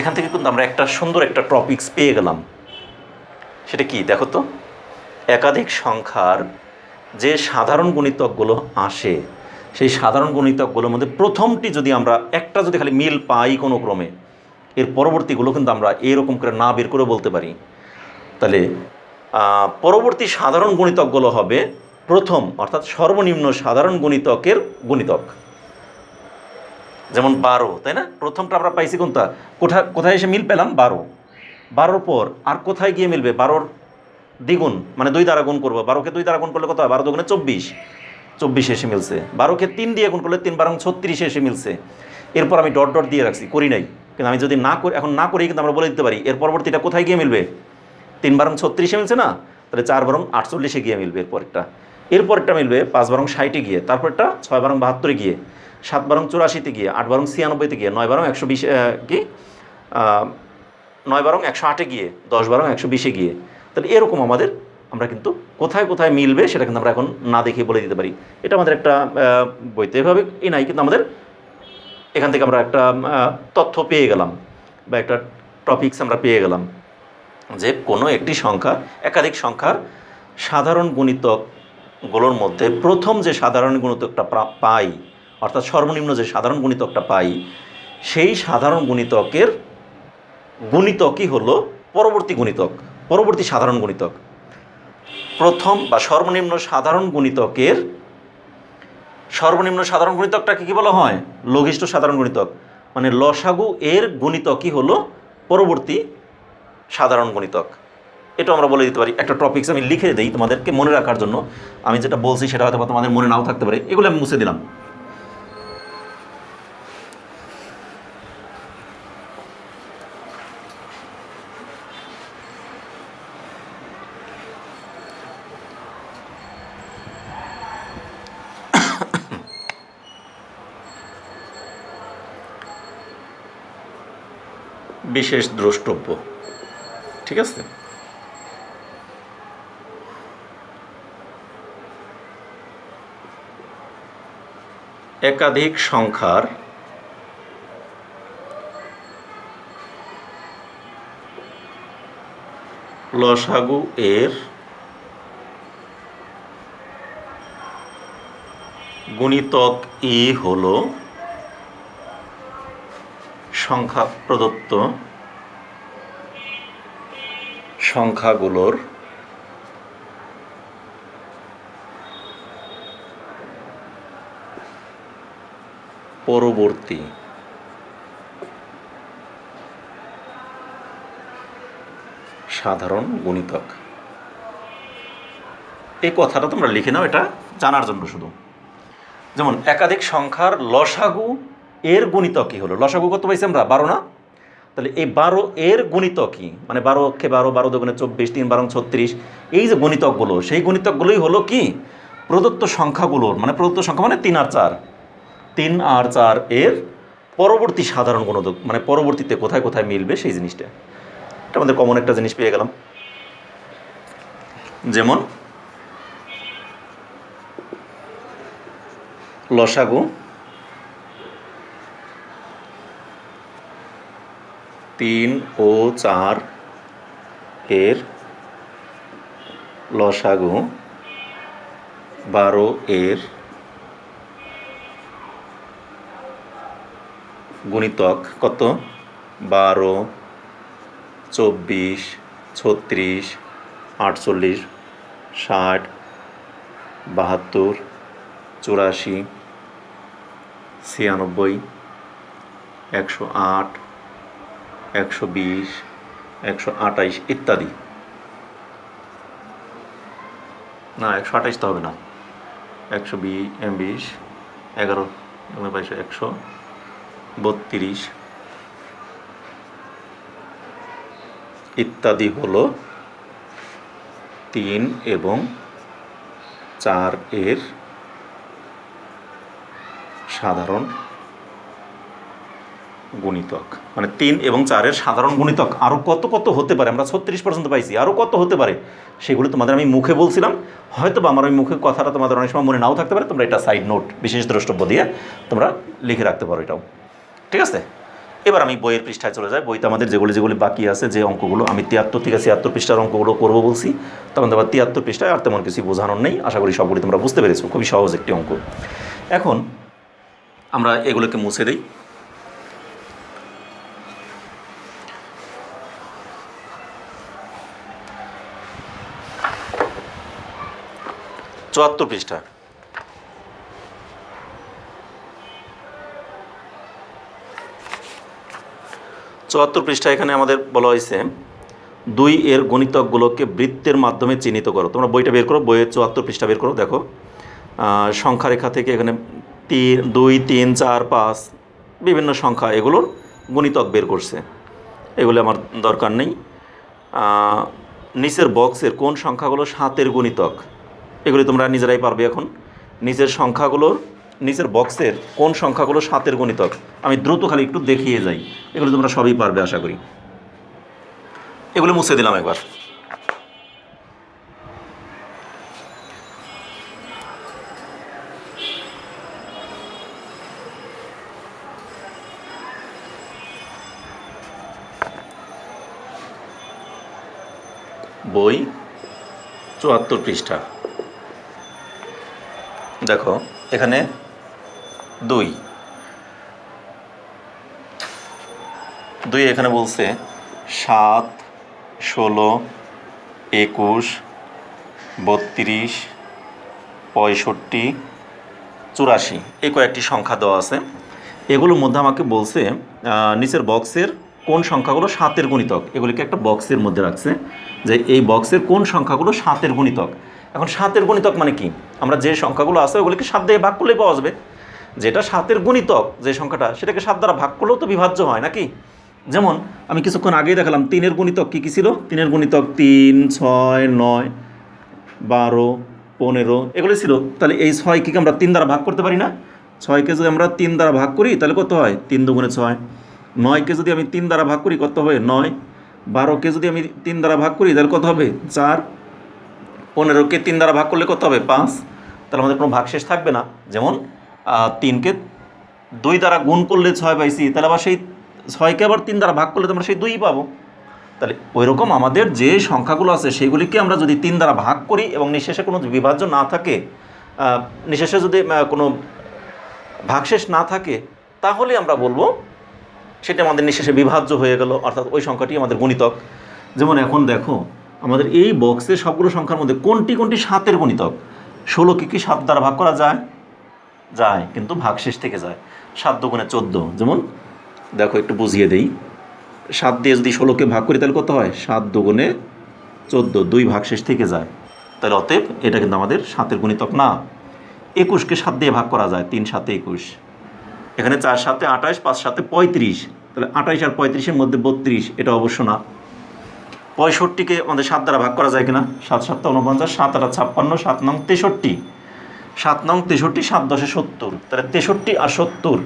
এখান থেকে কিন্তু আমরা একটা সুন্দর একটা টপিকস পেয়ে গেলাম। সেটা কি দেখো তো? একাধিক সংখ্যার যে সাধারণ গুণিতকগুলো আসে, সেই সাধারণ গুণিতকগুলোর মধ্যে প্রথমটি যদি আমরা একটা যদি খালি মিল পাই কোনো ক্রমে, এর পরবর্তীগুলো কিন্তু আমরা এরকম করে না বের করে বলতে পারি। তাহলে পরবর্তী সাধারণ গুণিতকগুলো হবে প্রথম অর্থাৎ সর্বনিম্ন সাধারণ গুণিতকের গুণিতক। যেমন 12, তাই না? প্রথমটা আমরা পাইছি কোনটা, কোথায় এসে মিল পেলাম? 12। 12 পর আর কোথায় গিয়ে মিলবে? 12 দ্বিগুণ, মানে 2 দ্বারা গুণ করবো। 12কে 2 দ্বারা গুণ করলে কত হয়? 12 দুগুণে 24। 24 এসে মিলছে, 12কে 3 দিয়ে গুণ করলে 3 12 36 এসে মিলছে। এরপর আমি ডট ডট দিয়ে রাখছি, করি নাই, কিন্তু আমি যদি না করি, এখন না করি কিন্তু আমরা বলে দিতে পারি এর পরবর্তীটা কোথায় গিয়ে মিলবে, 3 12 36 মিলছে না, তাহলে 4 12 48 গিয়ে মিলবে এরপরটা মিলবে 5 12 60 গিয়ে, তারপরটা 6 12 72 গিয়ে, 7 12 84 গিয়ে, 8 12 96 গিয়ে, 9 12 120 কি 9 12 108 গিয়ে, 10 12 120 গিয়ে। তাহলে এরকম আমরা কিন্তু কোথায় কোথায় মিলবে সেটা কিন্তু আমরা এখন না দেখে বলে দিতে পারি। এটা আমাদের একটা বইতে এভাবে নাই, কিন্তু আমাদের এখান থেকে আমরা একটা তথ্য পেয়ে গেলাম বা একটা টপিকস আমরা পেয়ে গেলাম যে কোনো একটি সংখ্যা, একাধিক সংখ্যার সাধারণ গুণিতকগুলোর মধ্যে প্রথম যে সাধারণ গুণিতকটা পাই, অর্থাৎ সর্বনিম্ন যে সাধারণ গুণিতকটা পাই, সেই সাধারণ গুণিতকের গুণিতকই হলো পরবর্তী সাধারণ গুণিতক। প্রথম বা সর্বনিম্ন সাধারণ গুণিতকটাকে কী বলা হয়, লঘিষ্ঠ সাধারণ গুণিতক, মানে লসাগু এর গুণিতকই হলো পরবর্তী সাধারণ গুণিতক। এটা আমরা বলে দিতে পারি। একটা টপিকস আমি লিখে দিই তোমাদেরকে মনে রাখার জন্য, আমি যেটা বলছি সেটা হয়তো তোমাদের মনে নাও থাকতে পারে, এগুলো আমি মুছে দিলাম। বিশেষ দ্রষ্টব্য, ঠিক আছে। একাধিক সংখ্যার লসাগু এর গুণিতক ই হলো সংখ্যা প্রদত্ত সংখ্যাগুলোর পরবর্তী সাধারণ গুণিতক। এই কথাটা তোমরা লিখে নাও, এটা জানার জন্য শুধু। যেমন একাধিক সংখ্যার লসাগু এর গুণিতক কী হলো, লসাগু কত পাইছি আমরা, 12 না, তাহলে এই 12 এর গুণিতক কি, মানে 12 অক্ষে 12, 12 দুগুণে 24, 3 12 36, এই যে গুণিতকগুলো, সেই গুণিতকগুলোই হলো কি প্রদত্ত সংখ্যাগুলোর, মানে প্রদত্ত সংখ্যা মানে 3 আর 4, 3 আর 4 এর পরবর্তী সাধারণ গুণিতক, মানে পরবর্তীতে কোথায় কোথায় মিলবে সেই জিনিসটা। এটা আমাদের কমন একটা জিনিস পেয়ে গেলাম। যেমন লসাগু 3 ও 4 এর লসাগু 12 এর গুণিতক কত, 12, 24, 36, 48, 60, 72, 84, 96, 108, 120, 128 ইত্যাদি। না 128 তো হবে না, 120, 11, 132 ইত্যাদি হলো 3 এবং 4 এর সাধারণ গুণিতক, মানে 3 এবং 4 এর সাধারণ গুণিতক। আরও কত কত হতে পারে, আমরা 36 পর্যন্ত পাইছি, আরও কত হতে পারে সেগুলো তোমাদের আমি মুখে বলছিলাম, হয়তো বা আমার ওই মুখের কথাটা তোমাদের অনেক সময় মনে নাও থাকতে পারে, তোমরা এটা সাইড নোট বিশেষ দ্রষ্টব্য দিয়ে তোমরা লিখে রাখতে পারো এটাও, ঠিক আছে। এবার আমি বইয়ের পৃষ্ঠায় চলে যাই। বইতে আমাদের যেগুলি বাকি আছে, যে অঙ্কগুলো আমি 73 থেকে 76 পৃষ্ঠার অঙ্কগুলো করবো বলছি, তখন আবার 73 পৃষ্ঠায় আর তেমন কিছু বোঝানোর নেই। আশা করি সবগুলি তোমরা বুঝতে পেরেছো, খুবই সহজ একটি অঙ্ক। এখন আমরা এগুলোকে মুছে দিই। চুয়াত্তর পৃষ্ঠা, এখানে আমাদের বলা হয়েছে 2 এর গুণিতকগুলোকে বৃত্তের মাধ্যমে চিহ্নিত করো। তোমরা বইটা বের করো, বইয়ের 74 পৃষ্ঠা বের করো, দেখো সংখ্যা রেখা থেকে এখানে 2 3 4 5 বিভিন্ন সংখ্যা এগুলোর গুণিতক বের করছে, এগুলো আমার দরকার নেই। নিচের বক্সের কোন সংখ্যাগুলো 7-এর গুণিতক, এগুলি তোমরা নিজেরাই পারবে। এখন নিচের বক্সের কোন সংখ্যাগুলো 7-এর গুণিতক, আমি দ্রুত খালি একটু দেখিয়ে যাই, এগুলো তোমরা সবই পারবে আশা করি। এগুলো মুছে দিলাম একবার। বই 74 পৃষ্ঠা, দেখো এখানে 2 এখানে বলছে 7 16 21 32 65 84 এই কয়েকটি সংখ্যা দেওয়া আছে। এগুলোর মধ্যে আমাকে বলছে নিচের বক্সের কোন সংখ্যাগুলো 7-এর গুণিতক, এগুলিকে একটা বক্সের মধ্যে রাখছে যে এই বক্সের কোন সংখ্যাগুলো 7-এর গুণিতক। এখন 7-এর গুণিতক মানে কি, আমরা যে সংখ্যাগুলো আছে ওগুলিকে 7 দিয়ে ভাগ করলেই পাওয়া যাবে। যেটা 7-এর গুণিতক যে সংখ্যাটা, সেটাকে 7 দ্বারা ভাগ করলেও তো বিভাজ্য হয় নাকি। যেমন আমি কিছুক্ষণ আগেই দেখালাম 3-এর গুণিতক কী কী ছিল। 3-এর গুণিতক 3 6 9 12 15 এগুলি ছিল। তাহলে এই 6কে আমরা 3 দ্বারা ভাগ করতে পারি না? 6কে যদি আমরা 3 দ্বারা ভাগ করি তাহলে কত হয়? 3 দুগুণে 6। 9কে যদি আমি 3 দ্বারা ভাগ করি কত হবে? 9। 12কে যদি আমি 3 দ্বারা ভাগ করি তাহলে কত হবে? 4। 15কে 3 দ্বারা ভাগ করলে কত হবে? 5। তাহলে আমাদের কোনো ভাগশেষ থাকবে না। যেমন 3কে 2 দ্বারা গুণ করলে 6 পাইছি, তাহলে আবার সেই 6কে আবার 3 দ্বারা ভাগ করলে তো আমরা সেই 2ই পাবো। তাহলে ওই রকম আমাদের যে সংখ্যাগুলো আছে সেগুলিকে আমরা যদি 3 দ্বারা ভাগ করি এবং নিঃশেষে কোনো বিভাজ্য না থাকে, নিঃশেষে যদি কোনো ভাগশেষ না থাকে, তাহলে আমরা বলবো সেটা আমাদের নিঃশেষে বিভাজ্য হয়ে গেল, অর্থাৎ ওই সংখ্যাটি আমাদের গুণিতক। যেমন এখন দেখো আমাদের এই বক্সে সবগুলো সংখ্যার মধ্যে কোনটি 7-এর গুণিতক। 16কে কি 7 দ্বারা ভাগ করা যায়? যায়, কিন্তু ভাগশেষ থেকে যায়। 7 দুগুণে 14। যেমন দেখো একটু বুঝিয়ে দেই, 7 দিয়ে যদি 16কে ভাগ করি তাহলে কত হয়? 7 দুগুণে 14, 2 ভাগশেষ থেকে যায়। তাহলে অতএব এটা কিন্তু আমাদের 7-এর গুণিতক না। 21কে 7 দিয়ে ভাগ করা যায়, 3 7 21। এখানে 4 7 28, 5 7 35, তাহলে 28 আর 35-এর মধ্যে 32, এটা অবশ্য না। 65কে আমাদের 7 দ্বারা ভাগ করা যায় কিনা? 7 7 49, 7 8 56, 7 9 63, 7 9 63, 7 10 70, তাহলে 63 আর 70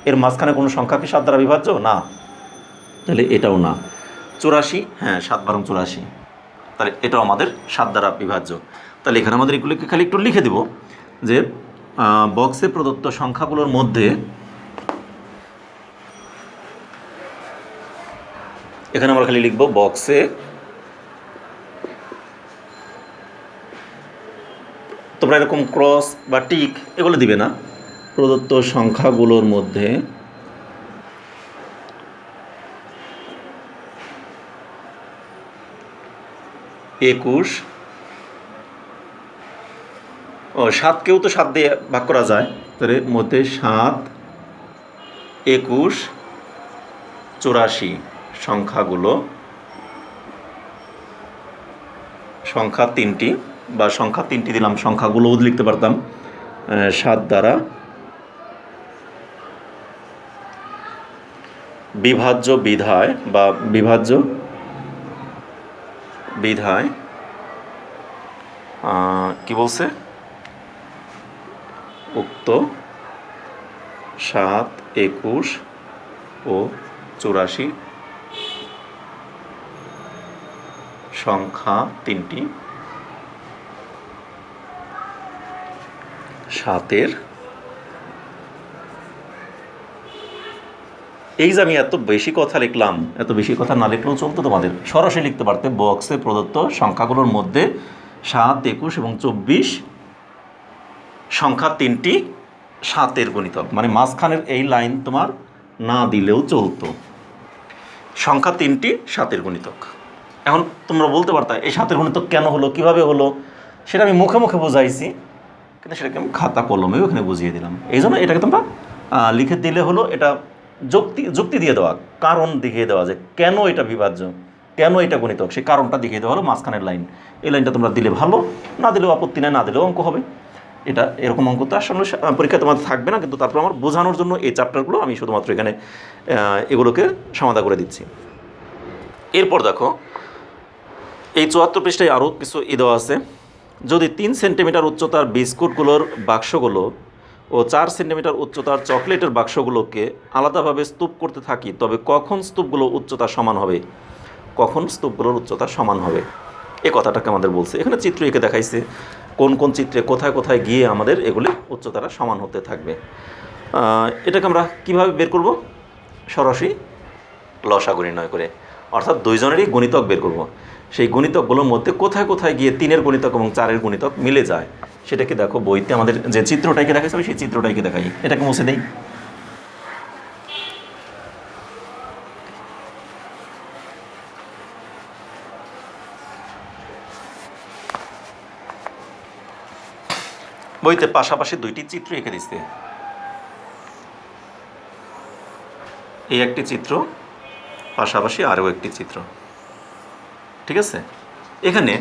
এর মাঝখানে কোনো সংখ্যা কি 7 দ্বারা বিভাজ্য? না, তাহলে এটাও না। 84, হ্যাঁ 7 12 84, তাহলে এটাও আমাদের 7 দ্বারা বিভাজ্য। তাহলে এখানে আমাদের এগুলোকে খালি একটু লিখে দেব যে বক্সে প্রদত্ত সংখ্যাগুলোর মধ্যে, এখানে আমরা খালি লিখব বক্সে তোমরা এরকম ক্রস বা টিক এগুলো দিবে না। প্রদত্ত সংখ্যাগুলোর মধ্যে একুশ, 7কেও তো 7 দিয়ে ভাগ করা যায়, তাহলে মধ্যে 7 21 84 সংখ্যাগুলো, সংখ্যা 3টি বা সংখ্যা 3টি দিলাম, সংখ্যাগুলোও লিখতে পারতাম 7 দ্বারা বিভাজ্য বিধায় বা বিভাজ্য বিধায় কি বলছে? উক্ত 7 21 ও 84 সংখ্যা 3টি 7-এর, এই যে আমি এত বেশি কথা লিখলাম, এত বেশি কথা না লিখলেও চলতো, তোমাদের সরাসরি লিখতে পারতে বক্সে প্রদত্ত সংখ্যাগুলোর মধ্যে 7 21 এবং 24 সংখ্যা 3টি 7-এর গুণিতক, মানে মাঝখানের এই লাইন তোমার না দিলেও চলতো। সংখ্যা 3টি 7-এর গুণিতক। এখন তোমরা বলতে পারতা এই 7-এর গুণিতক কেন হলো, কিভাবে হলো, সেটা আমি মুখে মুখে বোঝাইছি, কিন্তু সেটাকে আমি খাতা কলমেও এখানে বুঝিয়ে দিলাম। এই জন্য এটাকে তোমরা লিখে দিলে হলো, এটা যুক্তি দিয়ে দেওয়া, কারণ দেখিয়ে দেওয়া যে কেন এটা বিভাজ্য, কেন এটা গুণিতক, সেই কারণটা দেখিয়ে দেওয়া হলো মাঝখানের লাইন। এই লাইনটা তোমরা দিলে ভালো, না দিলেও আপত্তি নেই, না দিলেও অঙ্ক হবে। এটা এরকম অঙ্ক তো আসলে পরীক্ষা তোমাদের থাকবে না, কিন্তু তারপর আমার বোঝানোর জন্য এই চ্যাপ্টারগুলো আমি শুধুমাত্র এখানে এগুলোকে সমাধা করে দিচ্ছি। এরপর দেখো এই 74 পৃষ্ঠায় আরও কিছু দেওয়া আছে। যদি 3 সেন্টিমিটার উচ্চতার বিস্কুটগুলোর বাক্সগুলো ও 4 সেন্টিমিটার উচ্চতার চকলেটের বাক্সগুলোকে আলাদাভাবে স্তূপ করতে থাকি, তবে কখন স্তূপগুলো উচ্চতা সমান হবে? কখন স্তূপগুলোর উচ্চতা সমান হবে, এ কথাটাকে আমাদের বলছে। এখানে চিত্র এঁকে দেখাইছে কোন কোন চিত্রে কোথায় কোথায় গিয়ে আমাদের এগুলি উচ্চতাটা সমান হতে থাকবে। এটাকে আমরা কিভাবে বের করব? সরাসরি লসাগু নির্ণয় করে, অর্থাৎ দুইজনেরই গণিতক বের করব। সেই গণিতকগুলোর মধ্যে কোথায় কোথায় গিয়ে 3-এর গণিতক এবং 4-এর গণিতক মিলে যায় সেটাকে দেখো বইতে আমাদের যে চিত্রটাকে দেখাইছে আমি সেই চিত্রটাকে দেখাই। এটাকে মুছে দেই। বইতে পাশাপাশি 2টি চিত্র এঁকে দিচ্ছে। এই একটি চিত্র, পাশাপাশি আরও একটি চিত্র, ঠিক আছে। এখানে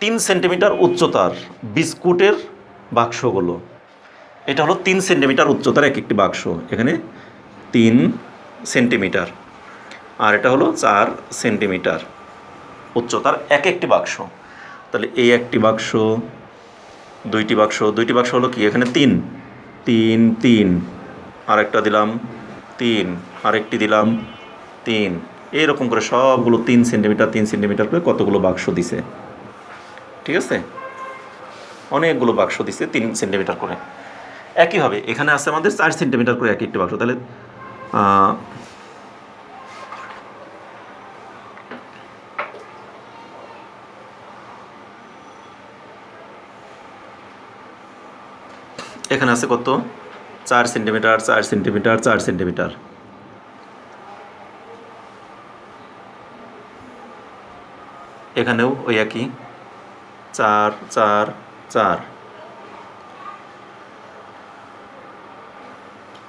3 সেন্টিমিটার উচ্চতার বিস্কুটের বাক্সগুলো, এটা হলো 3 সেন্টিমিটার উচ্চতার এক একটি বাক্স, এখানে 3 সেন্টিমিটার, আর এটা হলো 4 সেন্টিমিটার উচ্চতার এক একটি বাক্স। তাহলে এই একটি বাক্স, দুইটি বাক্স হলো কি, এখানে 3 3 3, আরেকটা দিলাম 3, আরেকটি দিলাম 3, এইরকম করে সবগুলো 3 সেন্টিমিটার 3 সেন্টিমিটার করে কতগুলো বাক্স দিছে, ঠিক আছে, অনেকগুলো বাক্স দিছে 3 সেন্টিমিটার করে। একইভাবে এখানে আছে আমাদের 4 সেন্টিমিটার করে এক একটি বাক্স। তাহলে এখানে আছে কত, 4 সেন্টিমিটার 4 সেন্টিমিটার 4 সেন্টিমিটার। এখানেও ওই একই 4 4 4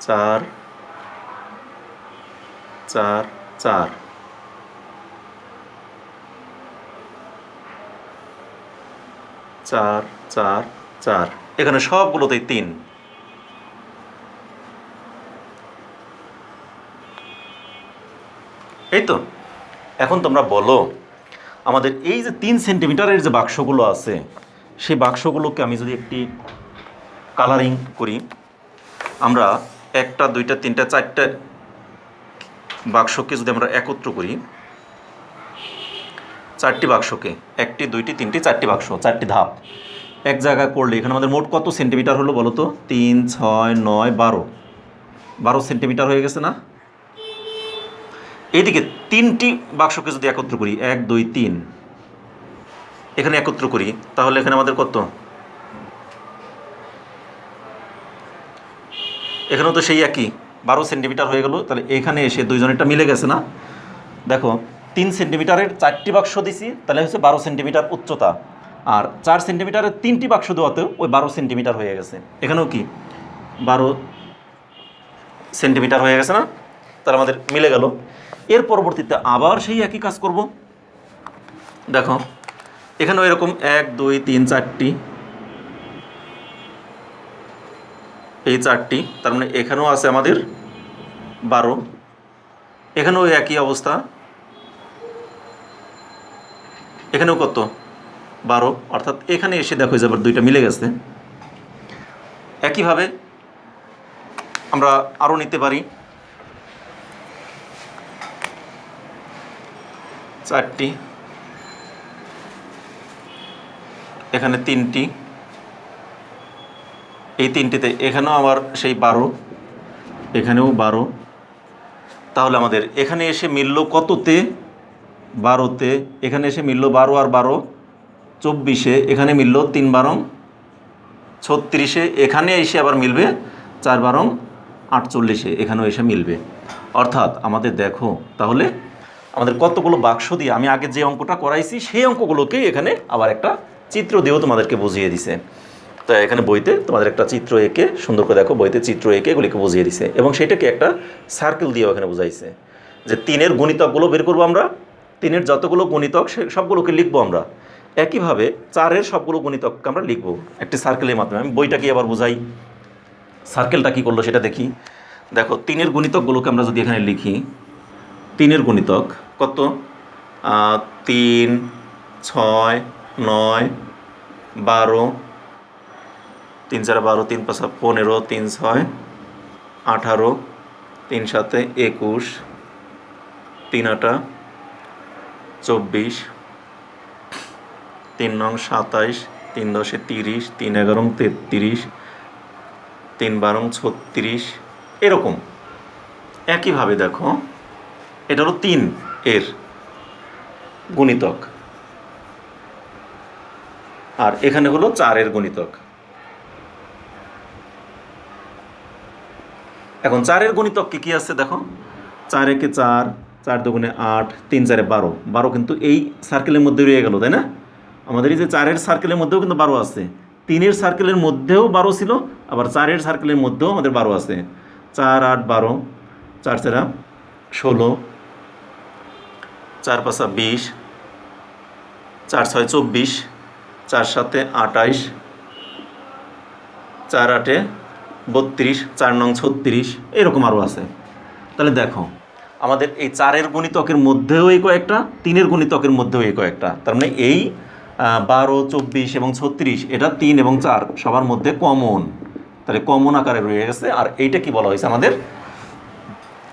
4 4 4 4 4 4, এখানে সবগুলোতেই 3। এই তো। এখন তোমরা বলো আমাদের এই যে 3 সেন্টিমিটারের যে বাক্সগুলো আছে সেই বাক্সগুলোকে আমি যদি একটি কালারিং করি, আমরা 1টা 2টা 3টা 4টা বাক্সকে যদি আমরা একত্র করি, 4টি বাক্সকে 1টি 2টি 3টি 4টি বাক্স, 4টি ধাপ এক জায়গায় করলে এখানে আমাদের মোট কত সেন্টিমিটার হলো বলো তো? 3 6 9 12, 12 সেন্টিমিটার হয়ে গেছে না? এইদিকে 3টি বাক্সকে যদি একত্র করি, 1 2 3, এখানে একত্র করি, তাহলে এখানে আমাদের কত? এখানেও তো সেই একই 12 সেন্টিমিটার হয়ে গেল। তাহলে এখানে এসে দুইজনেরটা মিলে গেছে না? দেখো 3 সেন্টিমিটারের 4টি বাক্স দিছি, তাহলে হচ্ছে 12 সেন্টিমিটার উচ্চতা, আর 4 সেন্টিমিটারের 3টি বাক্স দেওয়াতেও ওই 12 সেন্টিমিটার হয়ে গেছে। এখানেও কি 12 সেন্টিমিটার হয়ে গেছে না? তাহলে আমাদের মিলে গেল। এর পরবর্তীতে আবার সেই একই কাজ করব। দেখো এখানেও এরকম 1 2 3 4টি, এই 4টি, তার মানে এখানেও আছে আমাদের 12, এখানেও একই অবস্থা, এখানেও কত? 12, অর্থাৎ এখানে এসে দেখো যে আবার 2টা মিলে গেছে। একইভাবে আমরা আরও নিতে পারি 4টি, এখানে 3টি, এই 3টিতে এখানেও আবার সেই 12, এখানেও 12, তাহলে আমাদের এখানে এসে মিলল কততে? 12তে, এখানে এসে মিলল 12 আর 12 24-এ, এখানে মিলল 3 12 36-এ, এখানে এসে আবার মিলবে 4 12 48-এ, এখানেও এসে মিলবে। অর্থাৎ আমাদের দেখো তাহলে আমাদের কতগুলো বাক্স দিয়ে আমি আগে যে অঙ্কটা করাইছি সেই অঙ্কগুলোকে এখানে আবার একটা চিত্র দিয়েও তোমাদেরকে বুঝিয়ে দিছে। তাই এখানে বইতে তোমাদের একটা চিত্র এঁকে সুন্দর করে দেখো, বইতে চিত্র এঁকে এগুলিকে বুঝিয়ে দিছে এবং সেটাকে একটা সার্কেল দিয়েও এখানে বুঝাইছে যে 3-এর গণিতকগুলো বের করবো আমরা, 3-এর যতগুলো গণিতক সে সবগুলোকে লিখবো আমরা, একইভাবে 4-এর সবগুলো গুণিতককে আমরা লিখব একটি সার্কেলের মাধ্যমে। আমি বইটাকে আবার বোঝাই, সার্কেলটা কী করলো সেটা দেখি। দেখো 3-এর গুণিতকগুলোকে আমরা যদি এখানে লিখি, 3-এর গুণিতক কত? 3, 6, 9, 12, 3 4 12, 3 5 15, 3 6 18, 3 7 21, 3 8 24, 3 9 27, 3 10 30, 3 11 33, 3 12 36, এরকম। একইভাবে দেখো এটা হলো 3-এর গুণিতক, আর এখানে হলো 4-এর গুণিতক। এখন 4-এর গুণিতক কি আছে দেখো, 4 একে 4, 4 দুগুণে 8, 3 4 12, 12 কিন্তু এই সার্কেলের মধ্যে রয়ে গেল, তাই না? আমাদের এই যে 4-এর সার্কেলের মধ্যেও কিন্তু 12 আছে, 3-এর সার্কেলের মধ্যেও 12 ছিল, আবার 4-এর সার্কেলের মধ্যেও আমাদের 12 আছে। 4 8 12, 4 4 16, 4 5 20, 4 6 24, 4 7 28, 4 8 32, 4 9 36, এরকম আরও আছে। তাহলে দেখো আমাদের এই 4-এর গুণিতকের মধ্যেও এই কয়েকটা, 3-এর গুণিতকের মধ্যেও এই কয়েকটা, তার মানে এই 12, 24 এবং 36 এটা 3 এবং 4 সবার মধ্যে কমন, তাহলে কমন আকারে রয়ে গেছে। আর এইটা কি বলা হয়েছে আমাদের,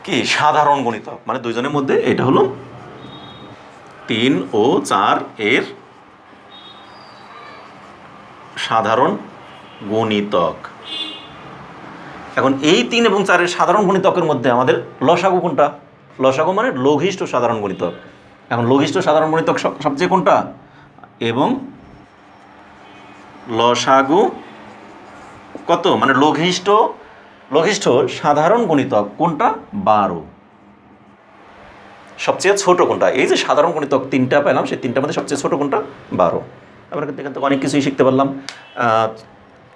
কি সাধারণ গুণিতক, মানে দুইজনের মধ্যে এটা হলো 3 ও 4 এর সাধারণ গুণিতক। এখন এই 3 এবং 4-এর সাধারণ গুণিতকের মধ্যে আমাদের লসাগু কোনটা? লসাগু মানে লঘিষ্ঠ সাধারণ গুণিতক। এখন লঘিষ্ঠ সাধারণ গুণিতক সবচেয়ে কোনটা, এবং লসাগু কত, মানে লঘিষ্ঠ সাধারণ গুণিতক কোনটা? 12। সবচেয়ে ছোট কোনটা? এই যে সাধারণ গুণিতক 3টা পেলাম, সেই 3টার মধ্যে সবচেয়ে ছোট কোনটা? 12। আমরা কিন্তু এখান থেকে অনেক কিছুই শিখতে পারলাম।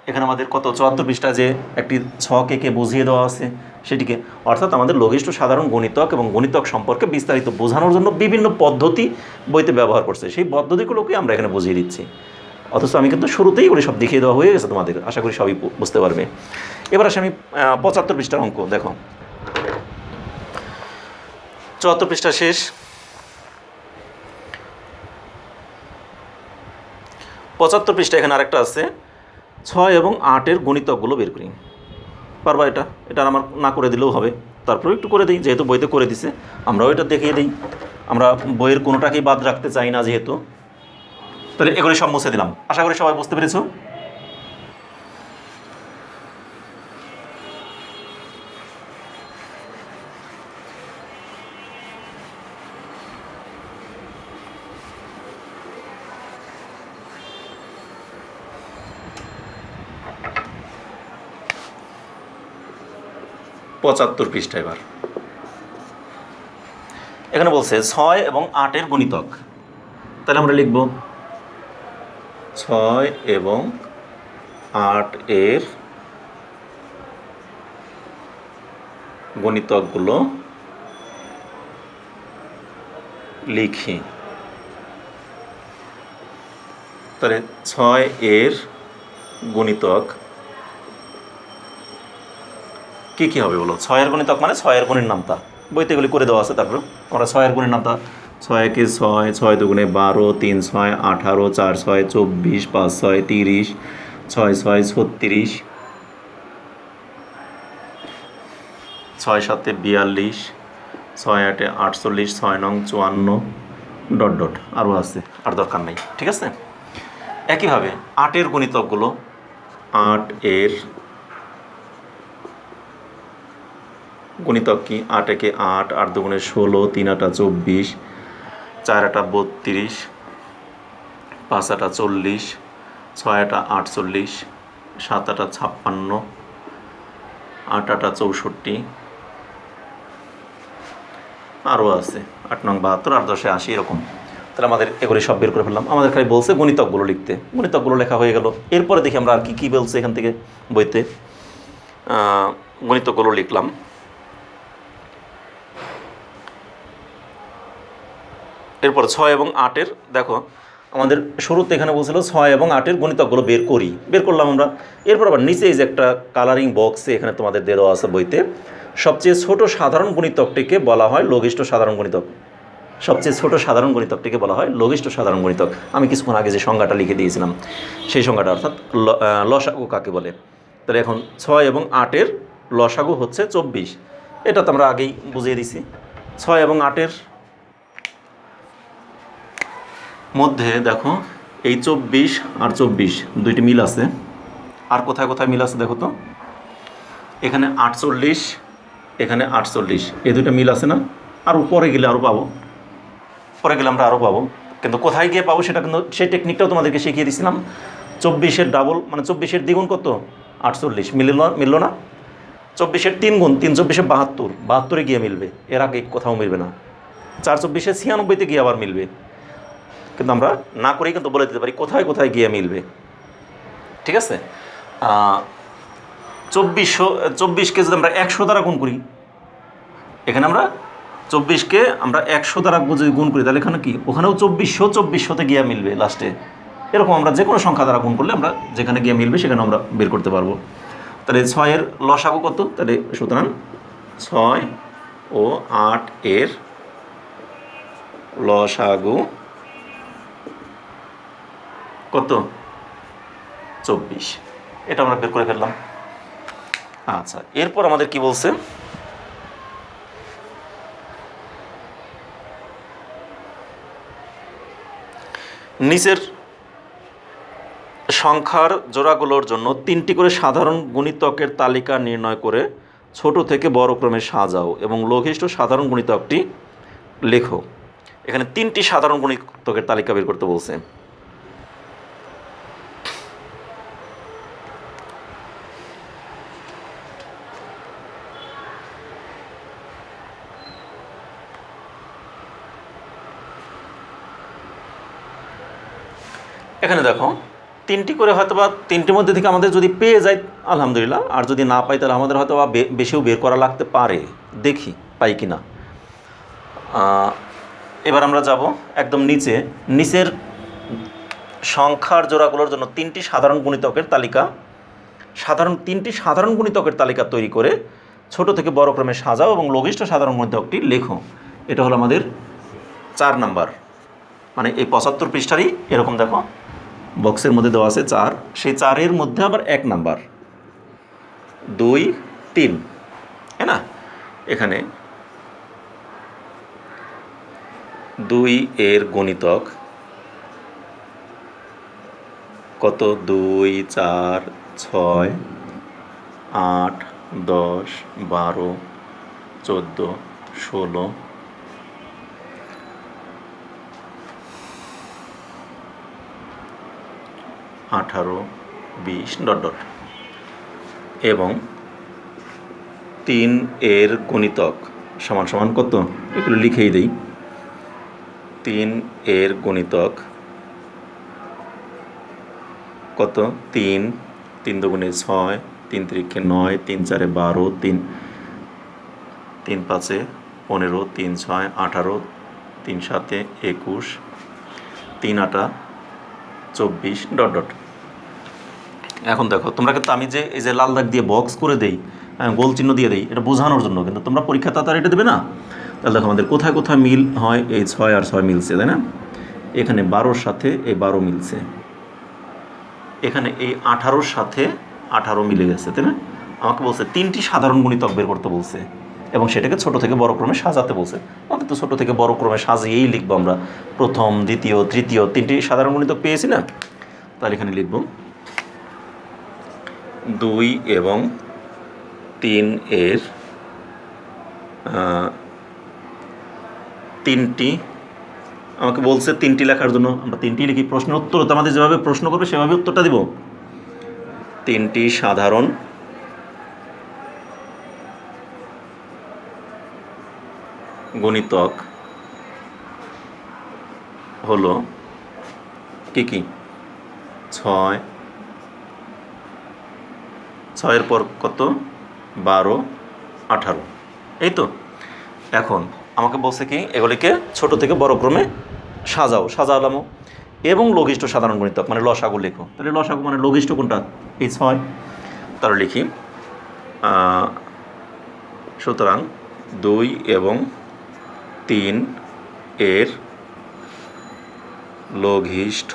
এখানে আমাদের কত 74 পৃষ্ঠা যে একটি ছক এঁকে বুঝিয়ে দেওয়া আছে সেটিকে, অর্থাৎ আমাদের লঘিষ্ঠ সাধারণ গুণিতক এবং গুণিতক সম্পর্কে বিস্তারিত বোঝানোর জন্য বিভিন্ন পদ্ধতি বইতে ব্যবহার করছে, সেই পদ্ধতিগুলোকে আমরা এখানে বুঝিয়ে দিচ্ছি। অথচ আমি কিন্তু শুরুতেই করে সব দেখিয়ে দেওয়া হয়ে গেছে তোমাদের, আশা করি সবই বুঝতে পারবে। এবার আসে আমি 75 পৃষ্ঠার অঙ্ক। দেখো 74 পৃষ্ঠা শেষ, 75 পৃষ্ঠা এখানে আরেকটা আছে, 6 এবং 8-এর গুণিতকগুলো বের করি। পারবা এটা আমার না করে দিলেও হবে, তারপরেও একটু করে দিই, যেহেতু বইতে করে দিছে আমরাও এটা দেখিয়ে দিই। আমরা বইয়ের কোনোটাকেই বাদ রাখতে চাই না যেহেতু, তাহলে এগুলি সব মুছে দিলাম। আশা করি সবাই বুঝতে পেরেছো। পঁচাত্তর পৃষ্ঠা। এবার এখানে বলছে 6 এবং 8-এর গুণিতক, তাহলে আমরা লিখব 6 এবং 8-এর গুণিতকগুলো লিখি। তাহলে 6-এর গুণিতক কী কী হবে বলো? 6-এর গুণিতক মানে 6-এর গুণের নামতা, বইতে এগুলি করে দেওয়া আছে। তারপর আমরা 6-এর গুণের নামতা, 6 একে 6, 6 দুগুণে 12, 3 6 18, 4 6 24, 5 6 30, 6 6 36, 6 7 42, 6 8 48, 6 9 54, ... আরও আছে, আর দরকার নেই, ঠিক আছে। একইভাবে 8-এর গুণিতকগুলো, 8-এর গুণিতক কি? 8 একে 8, 8 দুগুণে 16, 3 8 24, 4 8 32, 5 8 40, 6 8 48, 7 8 56, 8 8 64, আরও আছে 8 9 72, 8 10 80, এরকম। তাহলে আমাদের এগুলি সব বের করে ফেললাম। আমাদের খালি বলছে গুণিতকগুলো লিখতে, গুণিতকগুলো লেখা হয়ে গেল। এরপরে দেখি আমরা আর কী কী বলছে এখান থেকে বইতে। গণিতগুলো লিখলাম। এরপর 6 এবং 8-এর দেখো আমাদের শুরুতে এখানে বলছিল 6 এবং 8-এর গুণিতকগুলো বের করলাম আমরা। এরপর আবার নিচে এই যে একটা কালারিং বক্সে এখানে তোমাদের দেওয়া আছে বইতে, সবচেয়ে ছোট সাধারণ গুণিতকটিকে বলা হয় লঘিষ্ঠ সাধারণ গুণিতক। সবচেয়ে ছোট সাধারণ গুণিতকটিকে বলা হয় লঘিষ্ঠ সাধারণ গুণিতক। আমি কিছুক্ষণ আগে যে সংজ্ঞাটা লিখে দিয়েছিলাম সেই সংজ্ঞাটা, অর্থাৎ লসাগু কাকে বলে। তাহলে এখন 6 এবং 8-এর লসাগু হচ্ছে 24। এটা তো আমরা আগেই বুঝিয়ে দিছি। 6 এবং 8-এর মধ্যে দেখো এই 24 আর 24 দুইটি মিল আছে। আর কোথায় কোথায় মিল আছে দেখো তো, এখানে 48, এখানে 48, এই দুইটা মিল আছে না? আর উপরে গেলে আরও পাবো, পরে গেলে আমরা আরও পাবো, কিন্তু কোথায় গিয়ে পাবো সেটা কিন্তু সেই টেকনিকটাও তোমাদেরকে শিখিয়ে দিয়েছিলাম। 24-এর ডাবল মানে 24-এর দ্বিগুণ কত? 48। মিলল না? 24-এর 3 গুণ 3 24-এ 72, 72-এ গিয়ে মিলবে, এর আগে কোথাও মিলবে না। 4 24-এ 96-তে গিয়ে আবার মিলবে, কিন্তু আমরা না করেই কিন্তু বলে দিতে পারি কোথায় কোথায় গিয়ে মিলবে। ঠিক আছে? 24-কে যদি আমরা 100 দ্বারা গুণ করি, এখানে আমরা 24-কে আমরা 100 দ্বারা যদি গুণ করি তাহলে এখানে কি ওখানেও 2400তে গিয়ে মিলবে লাস্টে। এরকম আমরা যে কোনো সংখ্যা দ্বারা গুণ করলে আমরা যেখানে গিয়ে মিলবে সেখানে আমরা বের করতে পারবো। তাহলে 6-এর লসাগু কত? তাহলে সুতরাং 6 ও 8-এর লসাগু কত? 24। এটা আমরা বের করে ফেললাম। আচ্ছা, এরপর আমাদের কি বলছে, নিচের সংখ্যার জোড়াগুলোর জন্য 3টি করে সাধারণ গুণিতকের তালিকা নির্ণয় করে ছোট থেকে বড় ক্রমে সাজাও এবং লঘিষ্ঠ সাধারণ গুণিতকটি লেখো। এখানে 3টি সাধারণ গুণিতকের তালিকা বের করতে বলছে। এখানে দেখো 3টি করে হয়তো বা 3টির মধ্যে থেকে আমাদের যদি পেয়ে যায় আলহামদুলিল্লাহ, আর যদি না পাই তাহলে আমাদের হয়তো বা বেশিও বের করা লাগতে পারে, দেখি পাই কি না। এবার আমরা যাব একদম নিচের সংখ্যার জোড়াগুলোর জন্য 3টি সাধারণ গুণিতকের তালিকা, 3টি সাধারণ গুণিতকের তালিকা তৈরি করে ছোট থেকে বড় ক্রমে সাজাও এবং লঘিষ্ঠ সাধারণ গুণিতকটি লেখো। এটা হলো আমাদের 4 নাম্বার, মানে এই 75 পৃষ্ঠারই এরকম দেখো বক্সের মধ্যে দেওয়া আছে 4, সেই 4-এর মধ্যে আবার 1 নাম্বার 2 3, হ্যাঁ না? এখানে 2-এর গুণিতক কত? 2 4 6 8 10 12 14 16 18 20 ... এবং 3-এর গুণিতক সমান সমান কত? এগুলো লিখেই দেই। 3-এর গুণিতক কত? 3 3 দুগুণে 6, 3 তিরিকে 9, 3 চারে 12, 3 পাঁচে 15, 3 6 18, 3 7 21, 3 8 24 ... এখন দেখো তোমরা কিন্তু আমি যে এই যে লাল দাগ দিয়ে বক্স করে দেই, গোল চিহ্ন দিয়ে দেই, এটা বোঝানোর জন্য, কিন্তু তোমরা পরীক্ষাতে তার এটা দেবে না। তাহলে দেখো আমাদের কোথায় কোথায় মিল হয়, এই 6 আর 6 মিলছে, তাই না? এখানে 12-র সাথে এই 12 মিলছে, এখানে এই 18-র সাথে 18 মিলে গেছে, তাই না? আমাকে বলছে 3টি সাধারণ গুণিতক বের করতে বলছে এবং সেটাকে ছোট থেকে বড় ক্রমে সাজাতে বলছে। আমাদের তো ছোট থেকে বড় ক্রমে সাজিয়েই লিখবো আমরা, প্রথম দ্বিতীয় তৃতীয় 3টি সাধারণ গুণিতক পেয়েছি না? তাহলে এখানে লিখব 2 এবং 3-এর 3টি, আমাকে বলছে 3টি লেখার জন্য, আমরা 3টি লিখি। প্রশ্নের উত্তর তো আমাদের যেভাবে প্রশ্ন করবে সেভাবে উত্তরটা দিব। 3টি সাধারণ গুণিতক হলো কি কি? 6, 6-এর পর কত? 12 18, এই তো। এখন আমাকে বলছে কি এগুলিকে ছোট থেকে বড় ক্রমে সাজাও, সাজালামও। এবং লঘিষ্ঠ সাধারণ গুণিতক মানে লসাগু লেখো। তাহলে লসাগু মানে লঘিষ্ঠ কোনটা? এই 6। তাহলে লিখি সুতরাং 2 এবং 3 এর লঘিষ্ঠ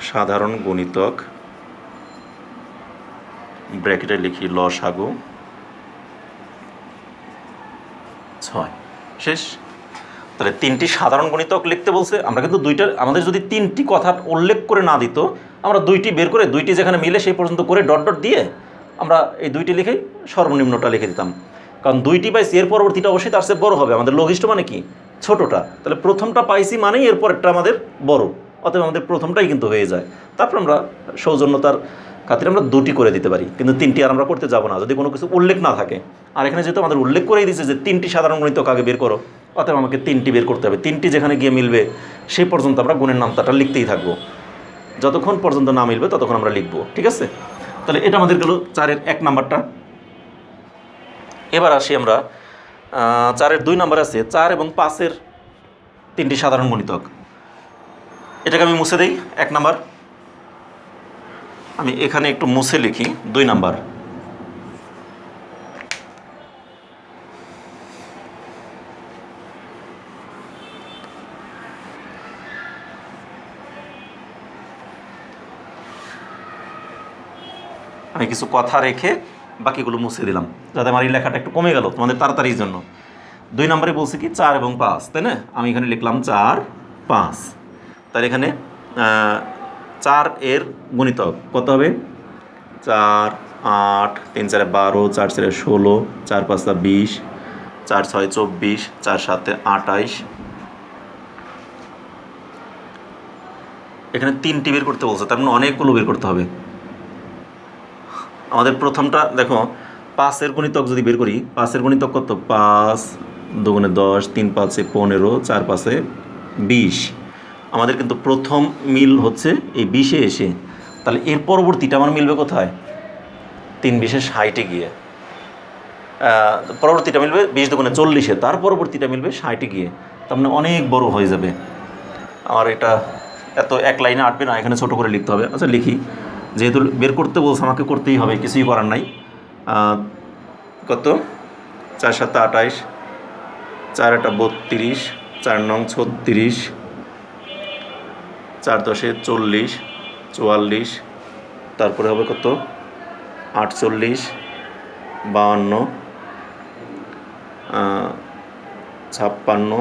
সাধারণ গুণিতক ব্র্যাকেটে লিখি লসাগু 6। শেষ। তাহলে 3টি সাধারণ গুণিতক লিখতে বলছে, আমরা কিন্তু দুইটা, আমাদের যদি 3টি কথা উল্লেখ করে না দিত আমরা 2টি বের করে 2টি যেখানে মিলে সেই পর্যন্ত করে ডট ডট দিয়ে আমরা এই 2টি লিখেই সর্বনিম্নটা লিখে দিতাম। কারণ 2টি পাইছি, এর পরবর্তীটা অবশ্যই তার চেয়ে বড় হবে। আমাদের লঘিষ্ঠ মানে কি? ছোটোটা। তাহলে প্রথমটা পাইছি মানেই এরপরটা আমাদের বড়, অতএব আমাদের প্রথমটাই কিন্তু হয়ে যায়। তারপর আমরা সৌজন্যতার খাতিরে আমরা 2টি করে দিতে পারি, কিন্তু 3টি আর আমরা করতে যাবো না যদি কোনো কিছু উল্লেখ না থাকে। আর এখানে যেহেতু আমাদের উল্লেখ করেই দিয়েছে যে 3টি সাধারণ গুণিতক আগে বের করো, অতএব আমাকে 3টি বের করতে হবে। 3টি যেখানে গিয়ে মিলবে সেই পর্যন্ত আমরা গুণের নামতাটা লিখতেই থাকবো, যতক্ষণ পর্যন্ত না মিলবে ততক্ষণ আমরা লিখবো। ঠিক আছে? তাহলে এটা আমাদের গেল 4-এর 1 নাম্বারটা। এবার আসি আমরা 4-এর 2 নাম্বার আছে 4 এবং 5-এর 3টি সাধারণ গুণিতক। এটাকে আমি মুছে দিই 1 নাম্বার। আমি এখানে একটু মুছে লিখি 2 নাম্বার। আমি কিছু কথা রেখে বাকিগুলো মুছে দিলাম যাতে আমার এই লেখাটা একটু কমে গেল তোমাদের তাড়াতাড়ির জন্য। 2 নম্বরে বলছি কি 4 এবং 5, তাই না? আমি এখানে লিখলাম 4, 5। তাহলে এখানে 4 এর গুণিতক কত হবে? 4, 8, 3, 4, 12, 4, 4, 16, 4, 5, 20, 4, 6, 24, 4, 7, 28। এখানে 3টি বের করতে বলছে, তার মানে অনেকগুলো বের করতে হবে। আমাদের প্রথমটা দেখো 5-এর গুণিতক যদি বের করি, 5-এর গুণিতক কত? 5 2 10, 3 5 15, 4 5 20। আমাদের কিন্তু প্রথম মিল হচ্ছে এই 20-এ এসে। তাহলে এর পরবর্তীটা আমার মিলবে কোথায়? 3 20 60-এ গিয়ে। পরবর্তীটা মিলবে 20 2 40-এ, তার পরবর্তীটা মিলবে 60-এ গিয়ে। তার মানে অনেক বড় হয়ে যাবে। আমার এটা এত এক লাইনে আটবে না, এখানে ছোট করে লিখতে হবে। আচ্ছা লিখি, যেহেতু বের করতে বলছে আমাকে করতেই হবে, কিছুই করার নাই। কত? 4 7 28, 4 8 32, 4 9 36, 4 10 40, 44, তারপরে হবে কত? 48, 52, 56,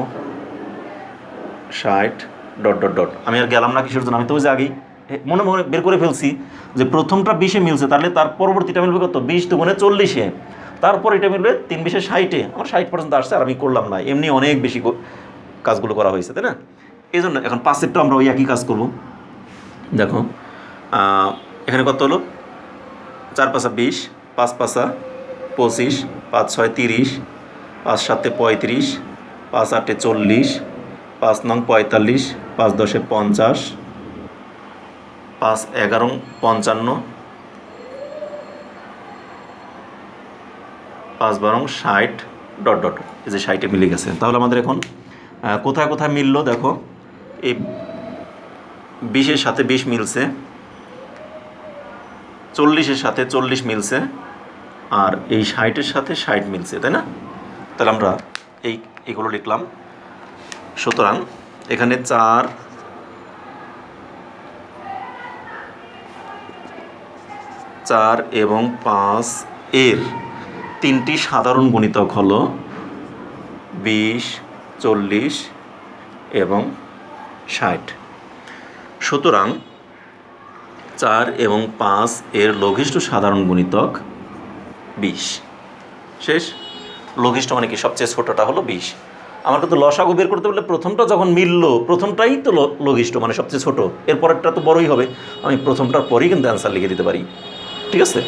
60, ডট ডট ডট। আমি আর গেলাম না কিসের জন্য, আমি তো ওই যে আগেই মনে মনে বের করে ফেলছি যে প্রথমটা 20-এ মিলছে, তাহলে তার পরবর্তীটা মিলবে কত? 20 2 40-এ, তারপর এটা মিলবে 3 20 60-এ। আমার 60 পর্যন্ত আসছে, আর আমি করলাম না, এমনি অনেক বেশি কাজগুলো করা হয়েছে, তাই না? এই জন্য এখন 5-এরটা আমরা ওই একই কাজ করব। দেখো এখানে কত হলো? 4 5 20, 5 5 25, 5 6 30, 5 7 35, 5 8 40, 5 9 45, 5 10 50, 5 11 55, 5 12 60, ডট ডট। এই যে 60-এ মিলে গেছে। তাহলে আমাদের এখন কোথায় কোথায় মিললো দেখো। এই 20-এর সাথে 20 মিলছে, 40-এর সাথে 40 মিলছে, আর এই 60-এর সাথে 60 মিলছে, তাই না? তাহলে আমরা এইগুলো লিখলাম। সুতরাং এখানে 4 এবং 5 এর 3টি সাধারণ গুণিতক হলো 20, 40 এবং 60। সুতরাং 4 এবং 5 এর লঘিষ্ঠ সাধারণ গুণিতক 20। শেষ। লঘিষ্ঠ মানে কি? সবচেয়ে ছোটটা হলো 20। আমার কিন্তু লসাগু বের করতে বললে প্রথমটা যখন মিললো, প্রথমটাই তো লঘিষ্ঠ মানে সবচেয়ে ছোট, এরপরেরটা তো বড়ই হবে। আমি প্রথমটার পরেই কিন্তু অ্যান্সার লিখে দিতে পারি। ঠিক আছে?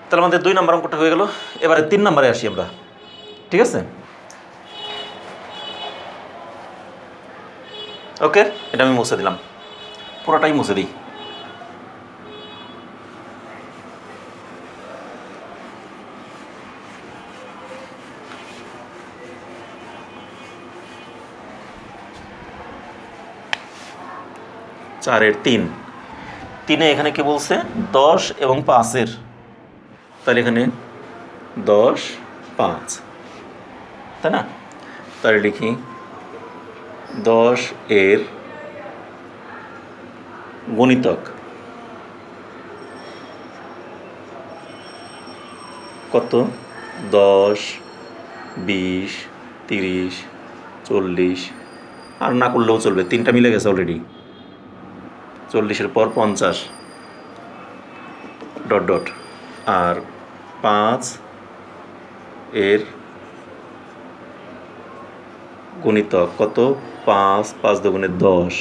তাহলে আমাদের 2 নম্বর অঙ্কটা হয়ে গেল। এবারে 3 নম্বরে আসি আমরা। ঠিক আছে? ওকে, এটা আমি মুছে দিলাম, পুরোটাই মুছে দিই। 4-এর 3, 3-এ এখানে কি বলছে 10 এবং 5-এর, তাহলে এখানে 10, 5, তাই না? তাহলে লিখি 10-এর গুণিতক কত? 10, 20, 30, 40, আর না করলেও চলবে, 3টা মিলে গেছে অলরেডি। 40-এর পর 50 ডট ডট, আর 5-এর গুণিতক কত? 5, 5 দুগুণে 10।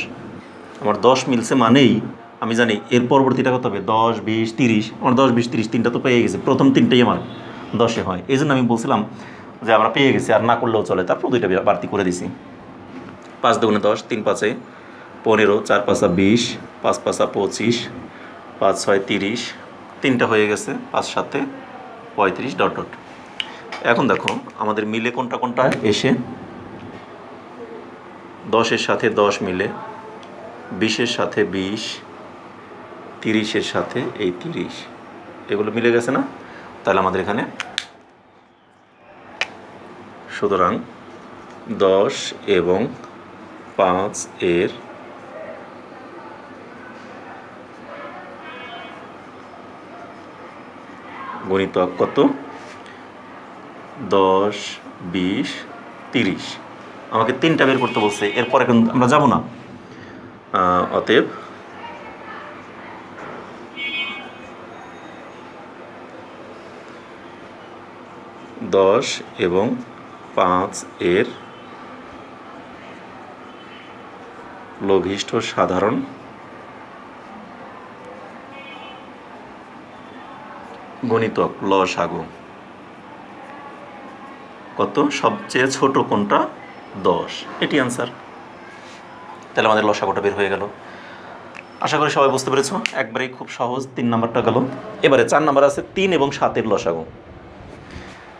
আমার 10 মিলছে মানেই আমি জানি এর পরবর্তীটা কত হবে, 10, 20, 30। আমার 10, 20, 30 তিনটা তো পেয়ে গেছে, প্রথম তিনটেই আমার 10-এ হয়, এই জন্য আমি বলছিলাম যে আমরা পেয়ে গেছি, আর না করলেও চলে, তারপর 2টা বাড়তি করে দিছি। 5 দুগুণে 10, 3 5-এ 15, 4 5-আ 20, 5 5-আ 25, 5 6 30, 3টা হয়ে গেছে, 5 7-এ 35 ডট ডট। এখন দেখো আমাদের মিলে কোনটা কোনটা এসে, 10-এর সাথে 10 মিলে, 20-এর সাথে 20, 30-এর সাথে এই 30, এগুলো মিলে গেছে না? তাহলে আমাদের এখানে সুতরাং 10 এবং 5-এর গুণিতক কত? 10, 20, 30। আমাকে 3টা বের করতে বলছে, এরপরে কিন্তু আমরা যাব না। অতএব দশ এবং 5-এর লঘিষ্ঠ সাধারণ গণিতক লসাগু কত? সবচেয়ে ছোট কোনটা? 10। এটি অ্যান্সার। তাহলে আমাদের লসাগুটা বের হয়ে গেল। আশা করি সবাই বুঝতে পেরেছো, একবারেই খুব সহজ। 3 নাম্বারটা গেল। এবারে 4 নাম্বার আছে 3 এবং 7-এর লসাগু।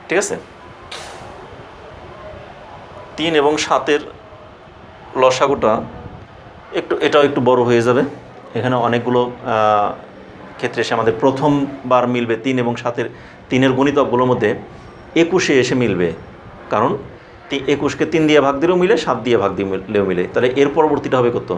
ঠিক আছে, 3 এবং 7-এর লসাগুটা এটাও একটু বড় হয়ে যাবে। এখানে অনেকগুলো ক্ষেত্রে এসে আমাদের প্রথমবার মিলবে 3 এবং 7-এর 3-এর গুণিতকগুলোর মধ্যে 21-এ এসে মিলবে, কারণ 21-কে 3 দিয়ে ভাগ দিলেও মিলে, 7 দিয়ে ভাগ দিলেও মিলে। তাহলে এর পরবর্তীটা হবে কত?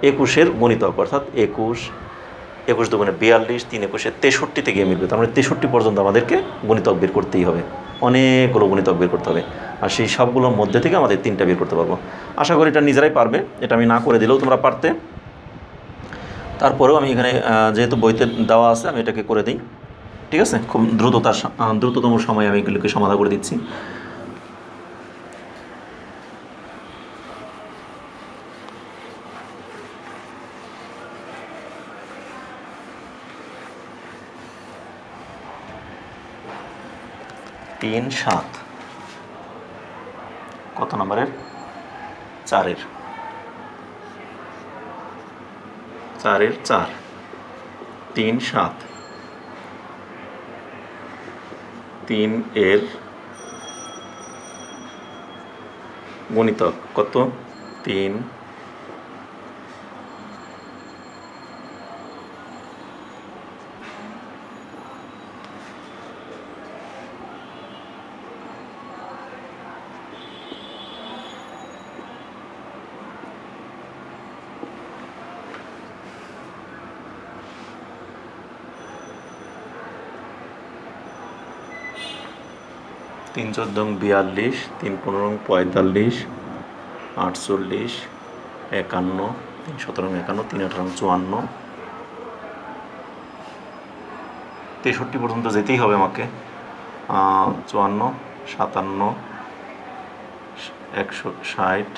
21-এর গুণিতক, অর্থাৎ 21 দুগুণে 42, 3 21-এ 63-তে গিয়ে মিলবে। তার মানে 63 পর্যন্ত আমাদেরকে গুণিতক বের করতেই হবে, অনেকগুলো গুণিতক বের করতে হবে, আর সেই সবগুলোর মধ্যে থেকে আমাদের 3টা বের করতে পারবো। আশা করি এটা নিজেরাই পারবে, এটা আমি না করে দিলেও তোমরা পারতে। তারপরেও আমি এখানে যেহেতু বইতে দেওয়া আছে আমি এটাকে করে দিই। ঠিক আছে, খুব দ্রুততম সময়ে আমি এগুলোকে সমাধান করে দিচ্ছি। তিন 7 কত নম্বরের? 4-এর 4 3 7, 3-এর গুণিতক কত? 3 3 14 42, 3 15 45, 48, 51, 3 17 51, 3 18 54, 63 পর্যন্ত যেতেই হবে আমাকে। 54, 57, 160,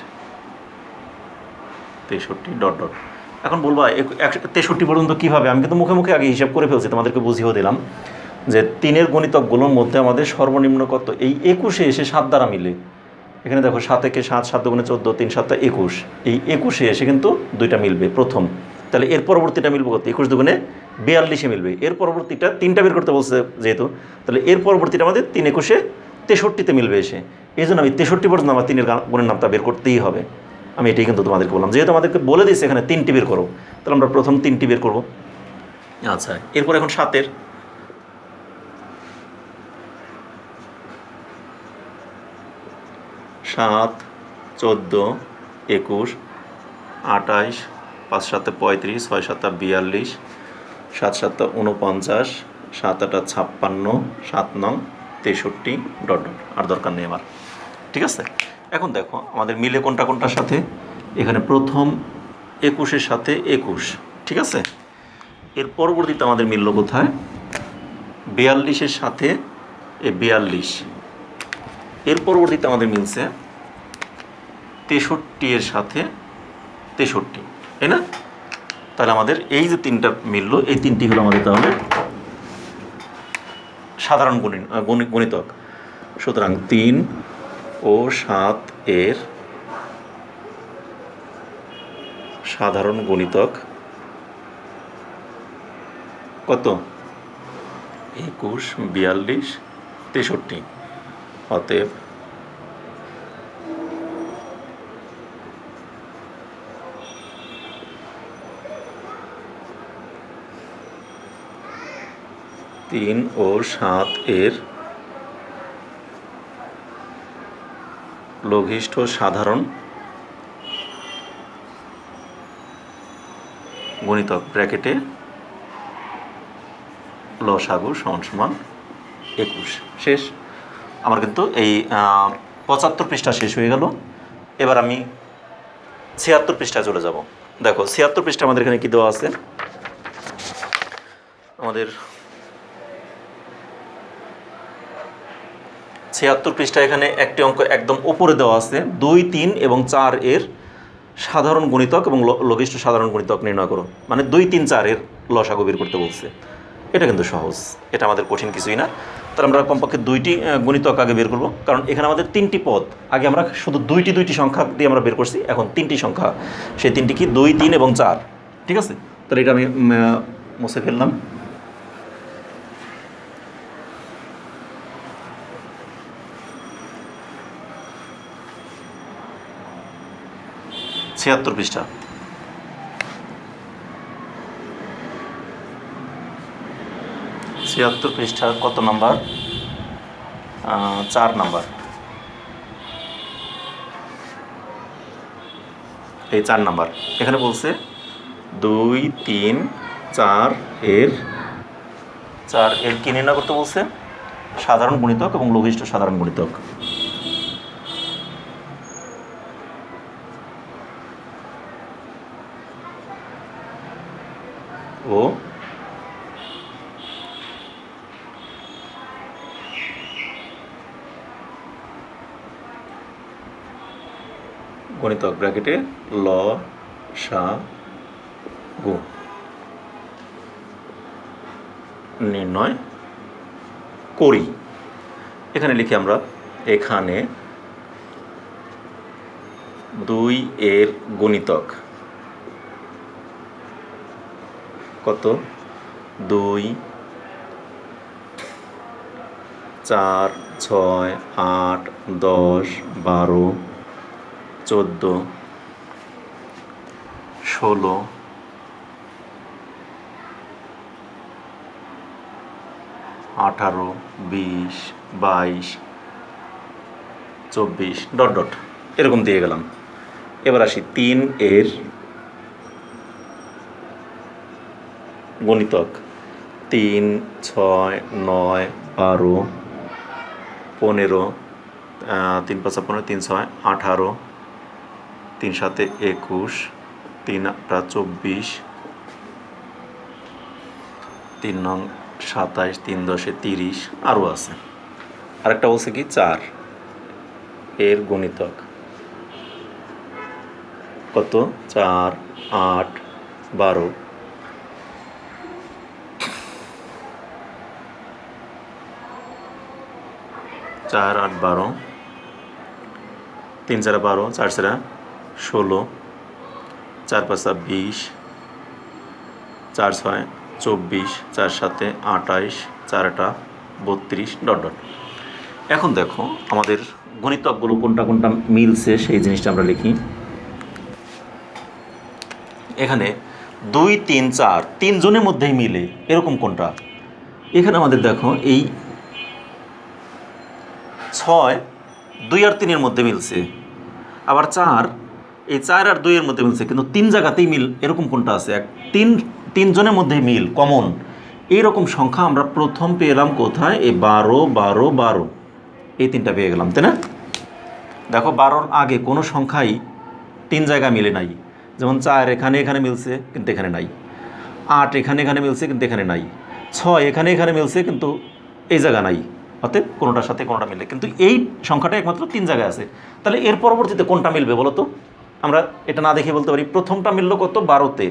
63 ডট ডট। এখন বলবা 63 পর্যন্ত কীভাবে? আমি কিন্তু মুখে মুখে আগে হিসাব করে ফেলছি, তোমাদেরকে বুঝিয়েও দিলাম যে 3-এর গুণিতকগুলোর মধ্যে আমাদের সর্বনিম্ন কত? এই 21-এ এসে 7 দ্বারা মিলে। এখানে দেখো 7 একে 7, 7 দুগুণে 14, 3 7 21। এই 21-এ এসে কিন্তু 2টা মিলবে প্রথম। তাহলে এর পরবর্তীটা মিলবে কত? 21 দুগুণে 42-এ মিলবে। এর পরবর্তীটা 3টা বের করতে বলছে যেহেতু, তাহলে এর পরবর্তীটা আমাদের 3 21-এ 63-তে মিলবে এসে। এই জন্য আমি 63 পর্যন্ত আমার 3-এর গুণের নামটা বের করতেই হবে। আমি এটাই কিন্তু তোমাদেরকে বললাম, যেহেতু আমাদেরকে বলে দিয়েছে এখানে 3টি বের করো, তাহলে আমরা প্রথম 3টি বের করব। আচ্ছা, এরপর এখন 7-এর 7, 14, 21, 28, 5 7 35, 6 7 42, 7 7 49, 7 8 56, 7 9 63 ডট ডট, আর দরকার নেই আমার। ঠিক আছে, এখন দেখো আমাদের মিলে কোনটা কোনটার সাথে। এখানে প্রথম 21-এর সাথে 21, ঠিক আছে। এর পরবর্তীতে আমাদের মিলল কোথায়? 42-এর সাথে 42। এর পরবর্তীতে আমাদের মিলছে 63-এর সাথে 63, তাই না? তাহলে আমাদের এই যে 3টা মিলল, এই 3টি হলো আমাদের তাহলে সাধারণ গণিতক। সুতরাং 3 ও 7 এর সাধারণ গণিতক কত? 21, 42, 63। অতএব তিন ও 7 এর লঘিষ্ঠ সাধারণ গণিতক ব্র্যাকেটে লসাগু সমান 21। শেষ। আমার কিন্তু এই 75 পৃষ্ঠা শেষ হয়ে গেল। এবার আমি 76 পৃষ্ঠায় চলে যাব। দেখো 76 পৃষ্ঠা আমাদের এখানে কি দেওয়া আছে? আমাদের 76 পৃষ্ঠা এখানে একটি অঙ্ক একদম উপরে দেওয়া আছে, 2, 3 এবং 4 এর সাধারণ গণিতক এবং লঘিষ্ঠ সাধারণ গণিতক নির্ণয় করো। মানে 2, 3, 4 এর লসাগু বের করতে বলছে। এটা কিন্তু সহজ, এটা আমাদের কঠিন কিছুই না। তাহলে আমরা কমপক্ষে 2টি গণিতক আগে বের করব, কারণ এখানে আমাদের 3টি পদ। আগে আমরা শুধু 2টি সংখ্যা দিয়ে আমরা বের করছি, এখন 3টি সংখ্যা। সেই 3টি কি? 2, 3 এবং 4। ঠিক আছে, তাহলে এটা আমি মুছে ফেললাম। ছিয়াত্তর পৃষ্ঠা। ছিয়াত্তর পৃষ্ঠা কত নাম্বার? 4 নাম্বার। এই 4 নাম্বার এখানে বলছে 2, 3, 4 এর কি নির্ণয় করতে বলছে? সাধারণ গণিতক এবং লঘিষ্ঠ সাধারণ গণিতক। ও গণিতক ব্র্যাকেটে লসাগু নির্ণয় করি। এখানে লিখি আমরা, এখানে 2 এর গণিতক কত? 2, 4, 6, 8, 10, 12, 14, 16, 18, 20, 22, 24 ডট ডট এরকম দিয়ে গেলাম। এবার আসি 3 এর গণিতক। 3, 6, 9, 12, 15, 3 5 15, 3 6 18, 3 7 21, 3 8 24, 3 9 27, 3 10 30, আরও আছে। আরেকটা বলছে কি 4 এর গণিতক কত? 4, 8, 12, 4, 8, 12, 3 4 12, 4 4 16, 4 5 20, 4 6 24, 4 7 28, 4 8 32 ডট ডট। এখন দেখো আমাদের গণিতকগুলো কোনটা কোনটা মিলছে সেই জিনিসটা আমরা লিখি। এখানে 2 3 4 তিনজনের মধ্যেই মিলে এরকম কোনটা? এখানে আমাদের দেখো এই 6 2 আর 3 এর মধ্যে মিলছে, আবার 4 এই 4 আর 2 এর মধ্যে মিলছে, কিন্তু 3 জায়গাতেই মিল এরকম কোনটা আছে? তিনজনের মধ্যেই মিল কমন এইরকম সংখ্যা আমরা প্রথম পেলাম কোথায়? এই 12 12 12 এই তিনটা পেয়ে গেলাম, তাই না? দেখো 12-র আগে কোনো সংখ্যাই 3 জায়গায় মিলে নাই, যেমন 4 এখানে এখানে মিলছে কিন্তু এখানে নাই, 8 এখানে এখানে মিলছে কিন্তু এখানে নাই, 6 এখানে এখানে মিলছে কিন্তু এই জায়গা নাই, অতএব কোনোটার সাথে কোনোটা মিলে, কিন্তু এই সংখ্যাটা একমাত্র 3 জায়গায় আছে। তাহলে এর পরবর্তীতে কোনটা মিলবে বলো তো? আমরা এটা না দেখে বলতে পারি প্রথমটা মিললো কত? 12-তে,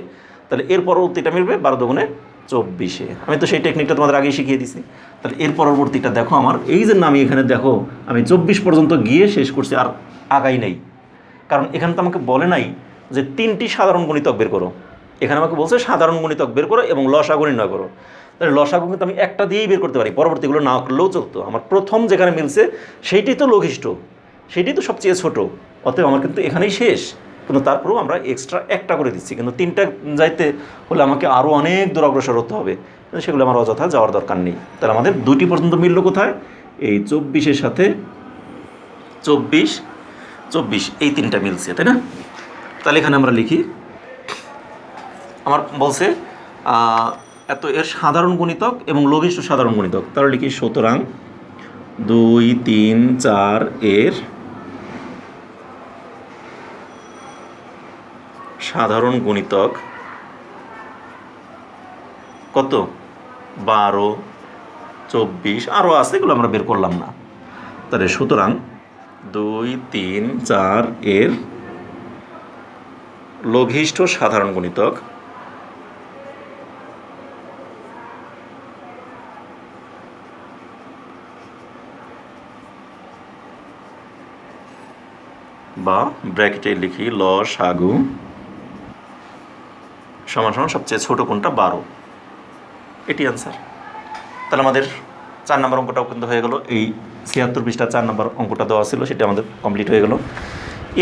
তাহলে এর পরবর্তীটা মিলবে 12 দুগুণে 24-এ। আমি তো সেই টেকনিকটা তোমাদের আগেই শিখিয়ে দিছি। তাহলে এর পরবর্তীটা দেখো আমার এই যে আমি এখানে দেখো আমি 24 পর্যন্ত গিয়ে শেষ করছি, আর আগাই নেই, কারণ এখানে তো আমাকে বলে নাই যে 3টি সাধারণ গুণিতক বের করো, এখানে আমাকে বলছে সাধারণ গুণিতক বের করো এবং লসাগু নির্ণয় করো। তাহলে লসাগু কিন্তু আমি একটা দিয়েই বের করতে পারি, পরবর্তীগুলো না করলেও চলতো। আমার প্রথম যেখানে মিলছে সেইটাই তো লঘিষ্ঠ, সেইটাই তো সবচেয়ে ছোট, অতএব আমার কিন্তু এখানেই শেষ। কিন্তু তারপরেও আমরা এক্সট্রা একটা করে দিচ্ছি, কিন্তু 3টা যাইতে হলে আমাকে আরও অনেক দূর অগ্রসর হতে হবে, কিন্তু সেগুলো আমার অযথা যাওয়ার দরকার নেই। তাহলে আমাদের 2টি পর্যন্ত মিলল কোথায়? এই 24-এর সাথে 24 24 এই 3টা মিলছে, তাই না? তাহলে এখানে আমরা লিখি, আমার বলছে এত এর সাধারণ গুণিতক এবং লঘিষ্ঠ সাধারণ গুণিতক, তাহলে লিখি সুতরাং 2 3 4 এর সাধারণ গুণিতক কত? 12 24 আরও আছে, এগুলো আমরা বের করলাম না। তাহলে সুতরাং 2 3 4 এর লঘিষ্ঠ সাধারণ গুণিতক বা ব্র্যাকেটে লিখি লসাগু সমান সমান সবচেয়ে ছোট কোনটা? 12, এটি অ্যান্সার। তাহলে আমাদের 4 নম্বর অঙ্কটাও কিন্তু হয়ে গেল। এই 76 পৃষ্ঠা 4 নম্বর অঙ্কটা দেওয়া ছিল, সেটা আমাদের কমপ্লিট হয়ে গেল।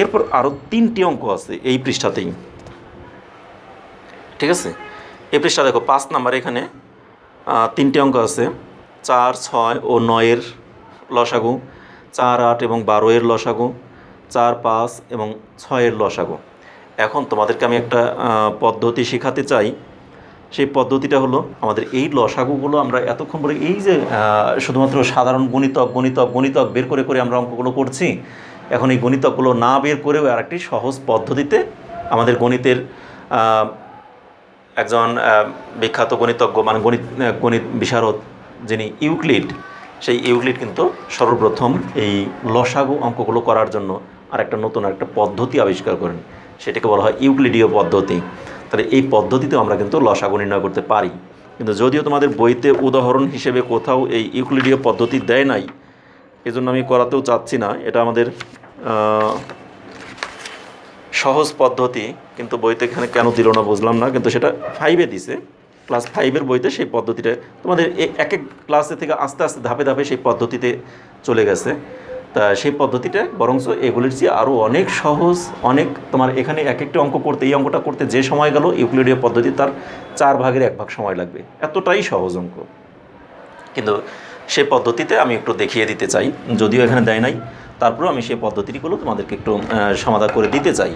এরপর আরও 3টি অঙ্ক আছে এই পৃষ্ঠাতেই, ঠিক আছে? এই পৃষ্ঠা দেখো 5 নাম্বার, এখানে 3টি অঙ্ক আছে, 4 6 ও 9-এর লসাগু, 4 8 এবং 12-এর লসাগু, 4 5 এবং 6-এর লসাগু। এখন তোমাদেরকে আমি একটা পদ্ধতি শেখাতে চাই। সেই পদ্ধতিটা হলো, আমাদের এই লসাগুগুলো আমরা এতক্ষণ পরে এই যে শুধুমাত্র সাধারণ গুণিতক গণিতক গণিতক বের করে করে আমরা অঙ্কগুলো করছি, এখন এই গণিতকগুলো না বের করেও আরেকটি সহজ পদ্ধতিতে আমাদের গণিতের একজন বিখ্যাত গণিতজ্ঞ, মানে গণিত বিশারদ যিনি ইউক্লিড, সেই ইউক্লিড কিন্তু সর্বপ্রথম এই লসাগু অঙ্কগুলো করার জন্য আরেকটা নতুন একটা পদ্ধতি আবিষ্কার করেন, সেটাকে বলা হয় ইউক্লিডীয় পদ্ধতি। তাহলে এই পদ্ধতিতে আমরা কিন্তু লসাগু নির্ণয় করতে পারি, কিন্তু যদিও তোমাদের বইতে উদাহরণ হিসেবে কোথাও এই ইউক্লিডীয় পদ্ধতি দেয় নাই, এজন্য আমি করাতেও চাচ্ছি না। এটা আমাদের সহজ পদ্ধতি, কিন্তু বইতে এখানে কেন দিল না বুঝলাম না, কিন্তু সেটা 5-এ দিছে, ক্লাস 5-এর বইতে সেই পদ্ধতিটা তোমাদের এক এক ক্লাসে থেকে আস্তে আস্তে ধাপে ধাপে সেই পদ্ধতিতে চলে গেছে। তা সেই পদ্ধতিটা বরঞ্চ এগুলির চেয়ে আরও অনেক সহজ, অনেক তোমার এখানে এক একটা অঙ্ক করতে, এই অঙ্কটা করতে যে সময় গেল ইউক্লিডীয় পদ্ধতি তার 4 ভাগের 1 ভাগ সময় লাগবে, এতটাই সহজ অঙ্ক। কিন্তু সেই পদ্ধতিতে আমি একটু দেখিয়ে দিতে চাই, যদিও এখানে দেয় নাই, তারপরেও আমি সেই পদ্ধতিগুলো তোমাদেরকে একটু সমাধান করে দিতে চাই।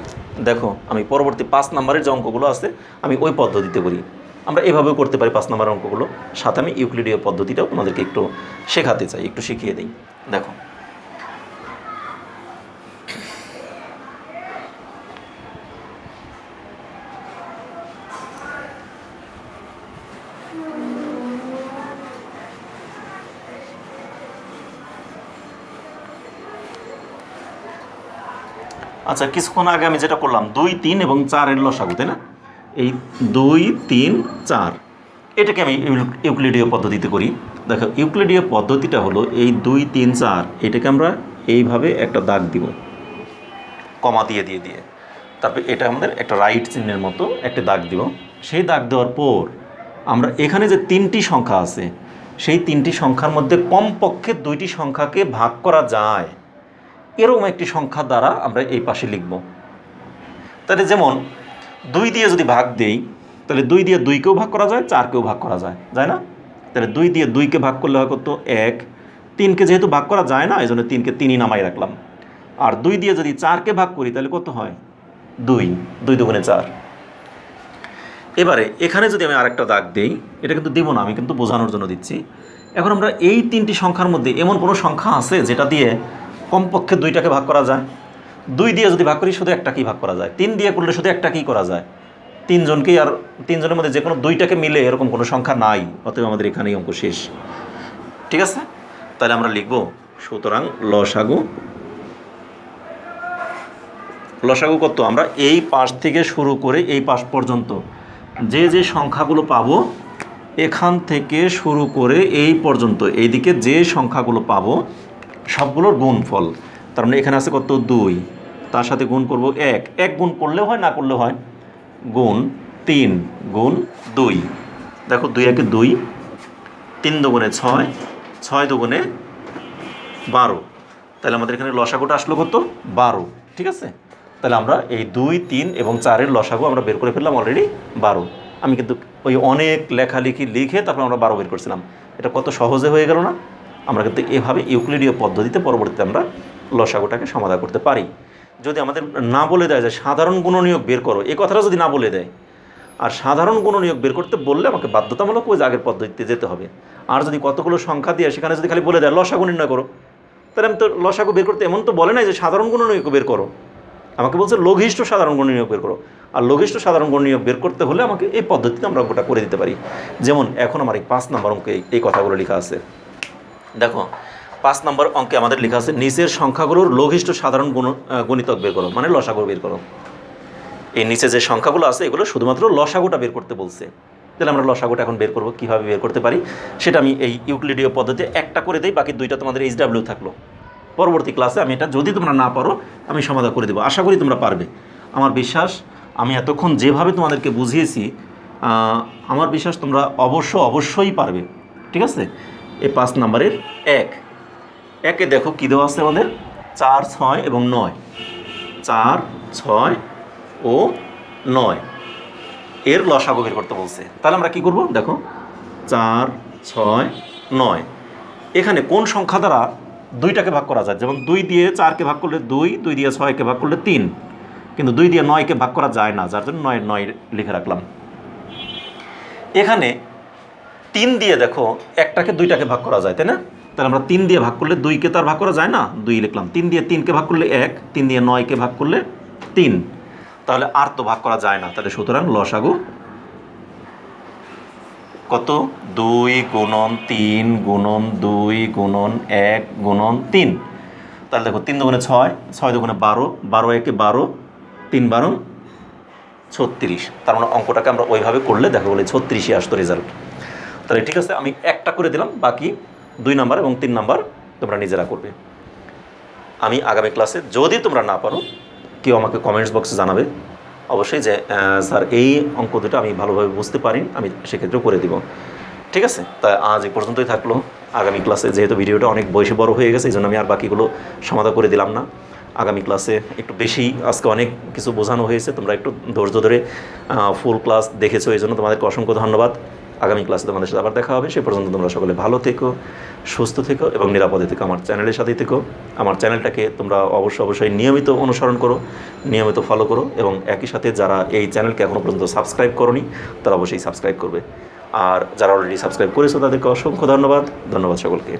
দেখো আমি পরবর্তী 5 নম্বরের যে অঙ্কগুলো আছে আমি ওই পদ্ধতিতে করি, আমরা এভাবেও করতে পারি 5 নম্বরের অঙ্কগুলো, সাথে আমি ইউক্লিডীয় পদ্ধতিটাও তোমাদেরকে একটু শেখাতে চাই, একটু শিখিয়ে দিই। দেখো আচ্ছা, কিছুক্ষণ আগে আমি যেটা করলাম 2 3 এবং 4-এর লসাগু, তাই না? এই 2 3 4 এটাকে আমি ইউক্লিডীয় পদ্ধতিতে করি। দেখো ইউক্লিডীয় পদ্ধতিটা হলো এই 2 3 4 এটাকে আমরা এইভাবে একটা দাগ দিব, কমা দিয়ে দিয়ে দিয়ে, তারপরে এটা আমাদের একটা রাইট চিহ্নের মতো একটা দাগ দিব। সেই দাগ দেওয়ার পর আমরা এখানে যে 3টি সংখ্যা আছে, সেই 3টি সংখ্যার মধ্যে কমপক্ষে 2টি সংখ্যাকে ভাগ করা যায় এরকম একটি সংখ্যা দ্বারা আমরা এই পাশে লিখব। তাহলে যেমন 2 দিয়ে যদি ভাগ দেই তাহলে 2 দিয়ে 2কেও ভাগ করা যায়, 4কেও ভাগ করা যায়, যায় না? তাহলে 2 দিয়ে 2কে ভাগ করলে হয় কত 1, 3কে যেহেতু ভাগ করা যায় না এই জন্য 3কে 3ই নামাই রাখলাম। আর 2 দিয়ে যদি 4কে ভাগ করি তাহলে কত হয় 2, 2 দুগুণে 4। এবারে এখানে যদি আমি আরেকটা দাগ দেই, এটা কিন্তু দেবো না, আমি কিন্তু বোঝানোর জন্য দিচ্ছি। এখন আমরা এই 3টি সংখ্যার মধ্যে এমন কোনো সংখ্যা আছে যেটা দিয়ে কমপক্ষে 2টাকে ভাগ করা যায়? 2 দিয়ে যদি ভাগ করি শুধু একটাকেই ভাগ করা যায়, 3 দিয়ে করলে শুধু একটাকেই করা যায়, 3 জনকেই, আর 3 জনের মধ্যে যে কোনো 2টাকে মিলে এরকম কোনো সংখ্যা নাই, অতএব আমাদের এখানেই অঙ্ক শেষ। ঠিক আছে, তাহলে আমরা লিখব সুতরাং লসাগু কত, আমরা এই পাশ থেকে শুরু করে এই পাশ পর্যন্ত যে যে সংখ্যাগুলো পাবো এখান থেকে শুরু করে এই পর্যন্ত এইদিকে যে সংখ্যাগুলো পাবো সবগুলোর গুণফল, তার মানে এখানে আছে কত 2, তার সাথে গুণ করব 1, 1 গুণ করলেও হয় না করলেও হয়, গুণ 3 গুণ 2, দেখো 2 একে 2, 3 দুগুণে 6, 6 দুগুণে 12, তাহলে আমাদের এখানে লসাগুটা আসলো কত 12। ঠিক আছে, তাহলে আমরা এই 2, 3 এবং 4-এর লসাগু আমরা বের করে ফেললাম অলরেডি 12। আমি কিন্তু ওই অনেক লেখালেখি লিখে তারপর আমরা 12 বের করছিলাম, এটা কত সহজে হয়ে গেল না? আমরা কিন্তু এভাবে ইউক্লিডীয় পদ্ধতিতে পরবর্তীতে আমরা লসাগুটাকে সমাধান করতে পারি। যদি আমাদের না বলে দেয় যে সাধারণ গুণনীয়ক বের করো, এই কথাটা যদি না বলে দেয়, আর সাধারণ গুণনীয়ক বের করতে বললে আমাকে বাধ্যতামূলক ওই আগের পদ্ধতিতে যেতে হবে। আর যদি কতগুলো সংখ্যা দিয়ে সেখানে যদি খালি বলে দেয় লসাগু নির্ণয় করো, তাহলে আমি তো লসাগু বের করতে এমন তো বলে নাই যে সাধারণ গুণনীয়ক বের করো, আমাকে বলছে লঘিষ্ঠ সাধারণ গুণনীয়ক বের করো। আর লঘিষ্ঠ সাধারণ গুণনীয়ক বের করতে হলে আমাকে এই পদ্ধতিতে আমরা অঙ্কটা করে দিতে পারি। যেমন এখন আমার এই 5 নম্বর অঙ্কে এই কথাগুলো লেখা আছে, দেখো 5 নম্বর অঙ্কে আমাদের লেখা আছে নিচের সংখ্যাগুলোর লঘিষ্ঠ সাধারণ গুণিতক বের করো, মানে লসাগু বের করো। এই নিচে যে সংখ্যাগুলো আছে এগুলো শুধুমাত্র লসাগুটা বের করতে বলছে। তাহলে আমরা লসাগুটা এখন বের করব, কীভাবে বের করতে পারি সেটা আমি এই ইউক্লিডীয় পদ্ধতিতে একটা করে দিই, বাকি 2টা তোমাদের HW থাকলো। পরবর্তী ক্লাসে আমি এটা যদি তোমরা না পারো আমি সমাধান করে দেবো, আশা করি তোমরা পারবে। আমার বিশ্বাস আমি এতক্ষণ যেভাবে তোমাদেরকে বুঝিয়েছি আমার বিশ্বাস তোমরা অবশ্যই পারবে। ঠিক আছে, এই 5 নম্বরের 1-এ দেখো কী দেওয়া আছে আমাদের 4, 6 এবং 9, 4, 6 ও 9 এর লসাগু বের করতে বলছে। তাহলে আমরা কি করব, দেখো 4, 6, 9 এখানে কোন সংখ্যা দ্বারা 2টাকে ভাগ করা যায়? যেমন 2 দিয়ে 4কে ভাগ করলে 2, 2 দিয়ে 6কে ভাগ করলে 3, কিন্তু 2 দিয়ে 9কে ভাগ করা যায় না, যার জন্য 9 লিখে রাখলাম। এখানে 3 দিয়ে দেখো একটাকে 2টাকে ভাগ করা যায়, তাই না? তাহলে আমরা 3 দিয়ে ভাগ করলে 2কে তো আর ভাগ করা যায় না, 2 লিখলাম। 3 দিয়ে 3কে ভাগ করলে 1, 3 দিয়ে 9কে ভাগ করলে 3, তাহলে আর তো ভাগ করা যায় না। তাহলে সুতরাং লসাগু কত 2 গুণন 3 গুণন 2 গুণন 1 গুণন 3, তাহলে দেখো 3 দুগুণে 6, 6 দুগুণে 12, 12 একে 12, 3 12 36। তার মানে অঙ্কটাকে আমরা ওইভাবে করলে দেখা গেলো 36ই আসতো রেজাল্ট। তাহলে ঠিক আছে, আমি একটা করে দিলাম, বাকি 2 নাম্বার এবং 3 নাম্বার তোমরা নিজেরা করবে। আমি আগামী ক্লাসে যদি তোমরা না পারো কেউ আমাকে কমেন্টস বক্সে জানাবে অবশ্যই যে স্যার এই অঙ্ক দুটো আমি ভালোভাবে বুঝতে পারি, আমি সেক্ষেত্রেও করে দিব। ঠিক আছে, তাই আজ এই পর্যন্তই থাকলো। আগামী ক্লাসে যেহেতু ভিডিওটা অনেক বয়সে বড় হয়ে গেছে এই জন্য আমি আর বাকিগুলো সমাধান করে দিলাম না। আগামী ক্লাসে একটু বেশি, আজকে অনেক কিছু বোঝানো হয়েছে, তোমরা একটু ধৈর্য ধরে ফুল ক্লাস দেখেছো, এই জন্য তোমাদেরকে অসংখ্য ধন্যবাদ। আগামী ক্লাসে তোমাদের সাথে আবার দেখা হবে, সে পর্যন্ত তোমরা সকলে ভালো থেকো, সুস্থ থেকো এবং নিরাপদে থেকো। আমার চ্যানেলের সাথেই থেকো। আমার চ্যানেলটাকে তোমরা অবশ্যই নিয়মিত অনুসরণ করো, নিয়মিত ফলো করো, এবং একই সাথে যারা এই চ্যানেলকে এখনও পর্যন্ত সাবস্ক্রাইব করোনি তারা অবশ্যই সাবস্ক্রাইব করবে। আর যারা অলরেডি সাবস্ক্রাইব করেছো তাদেরকে অসংখ্য ধন্যবাদ সকলকে।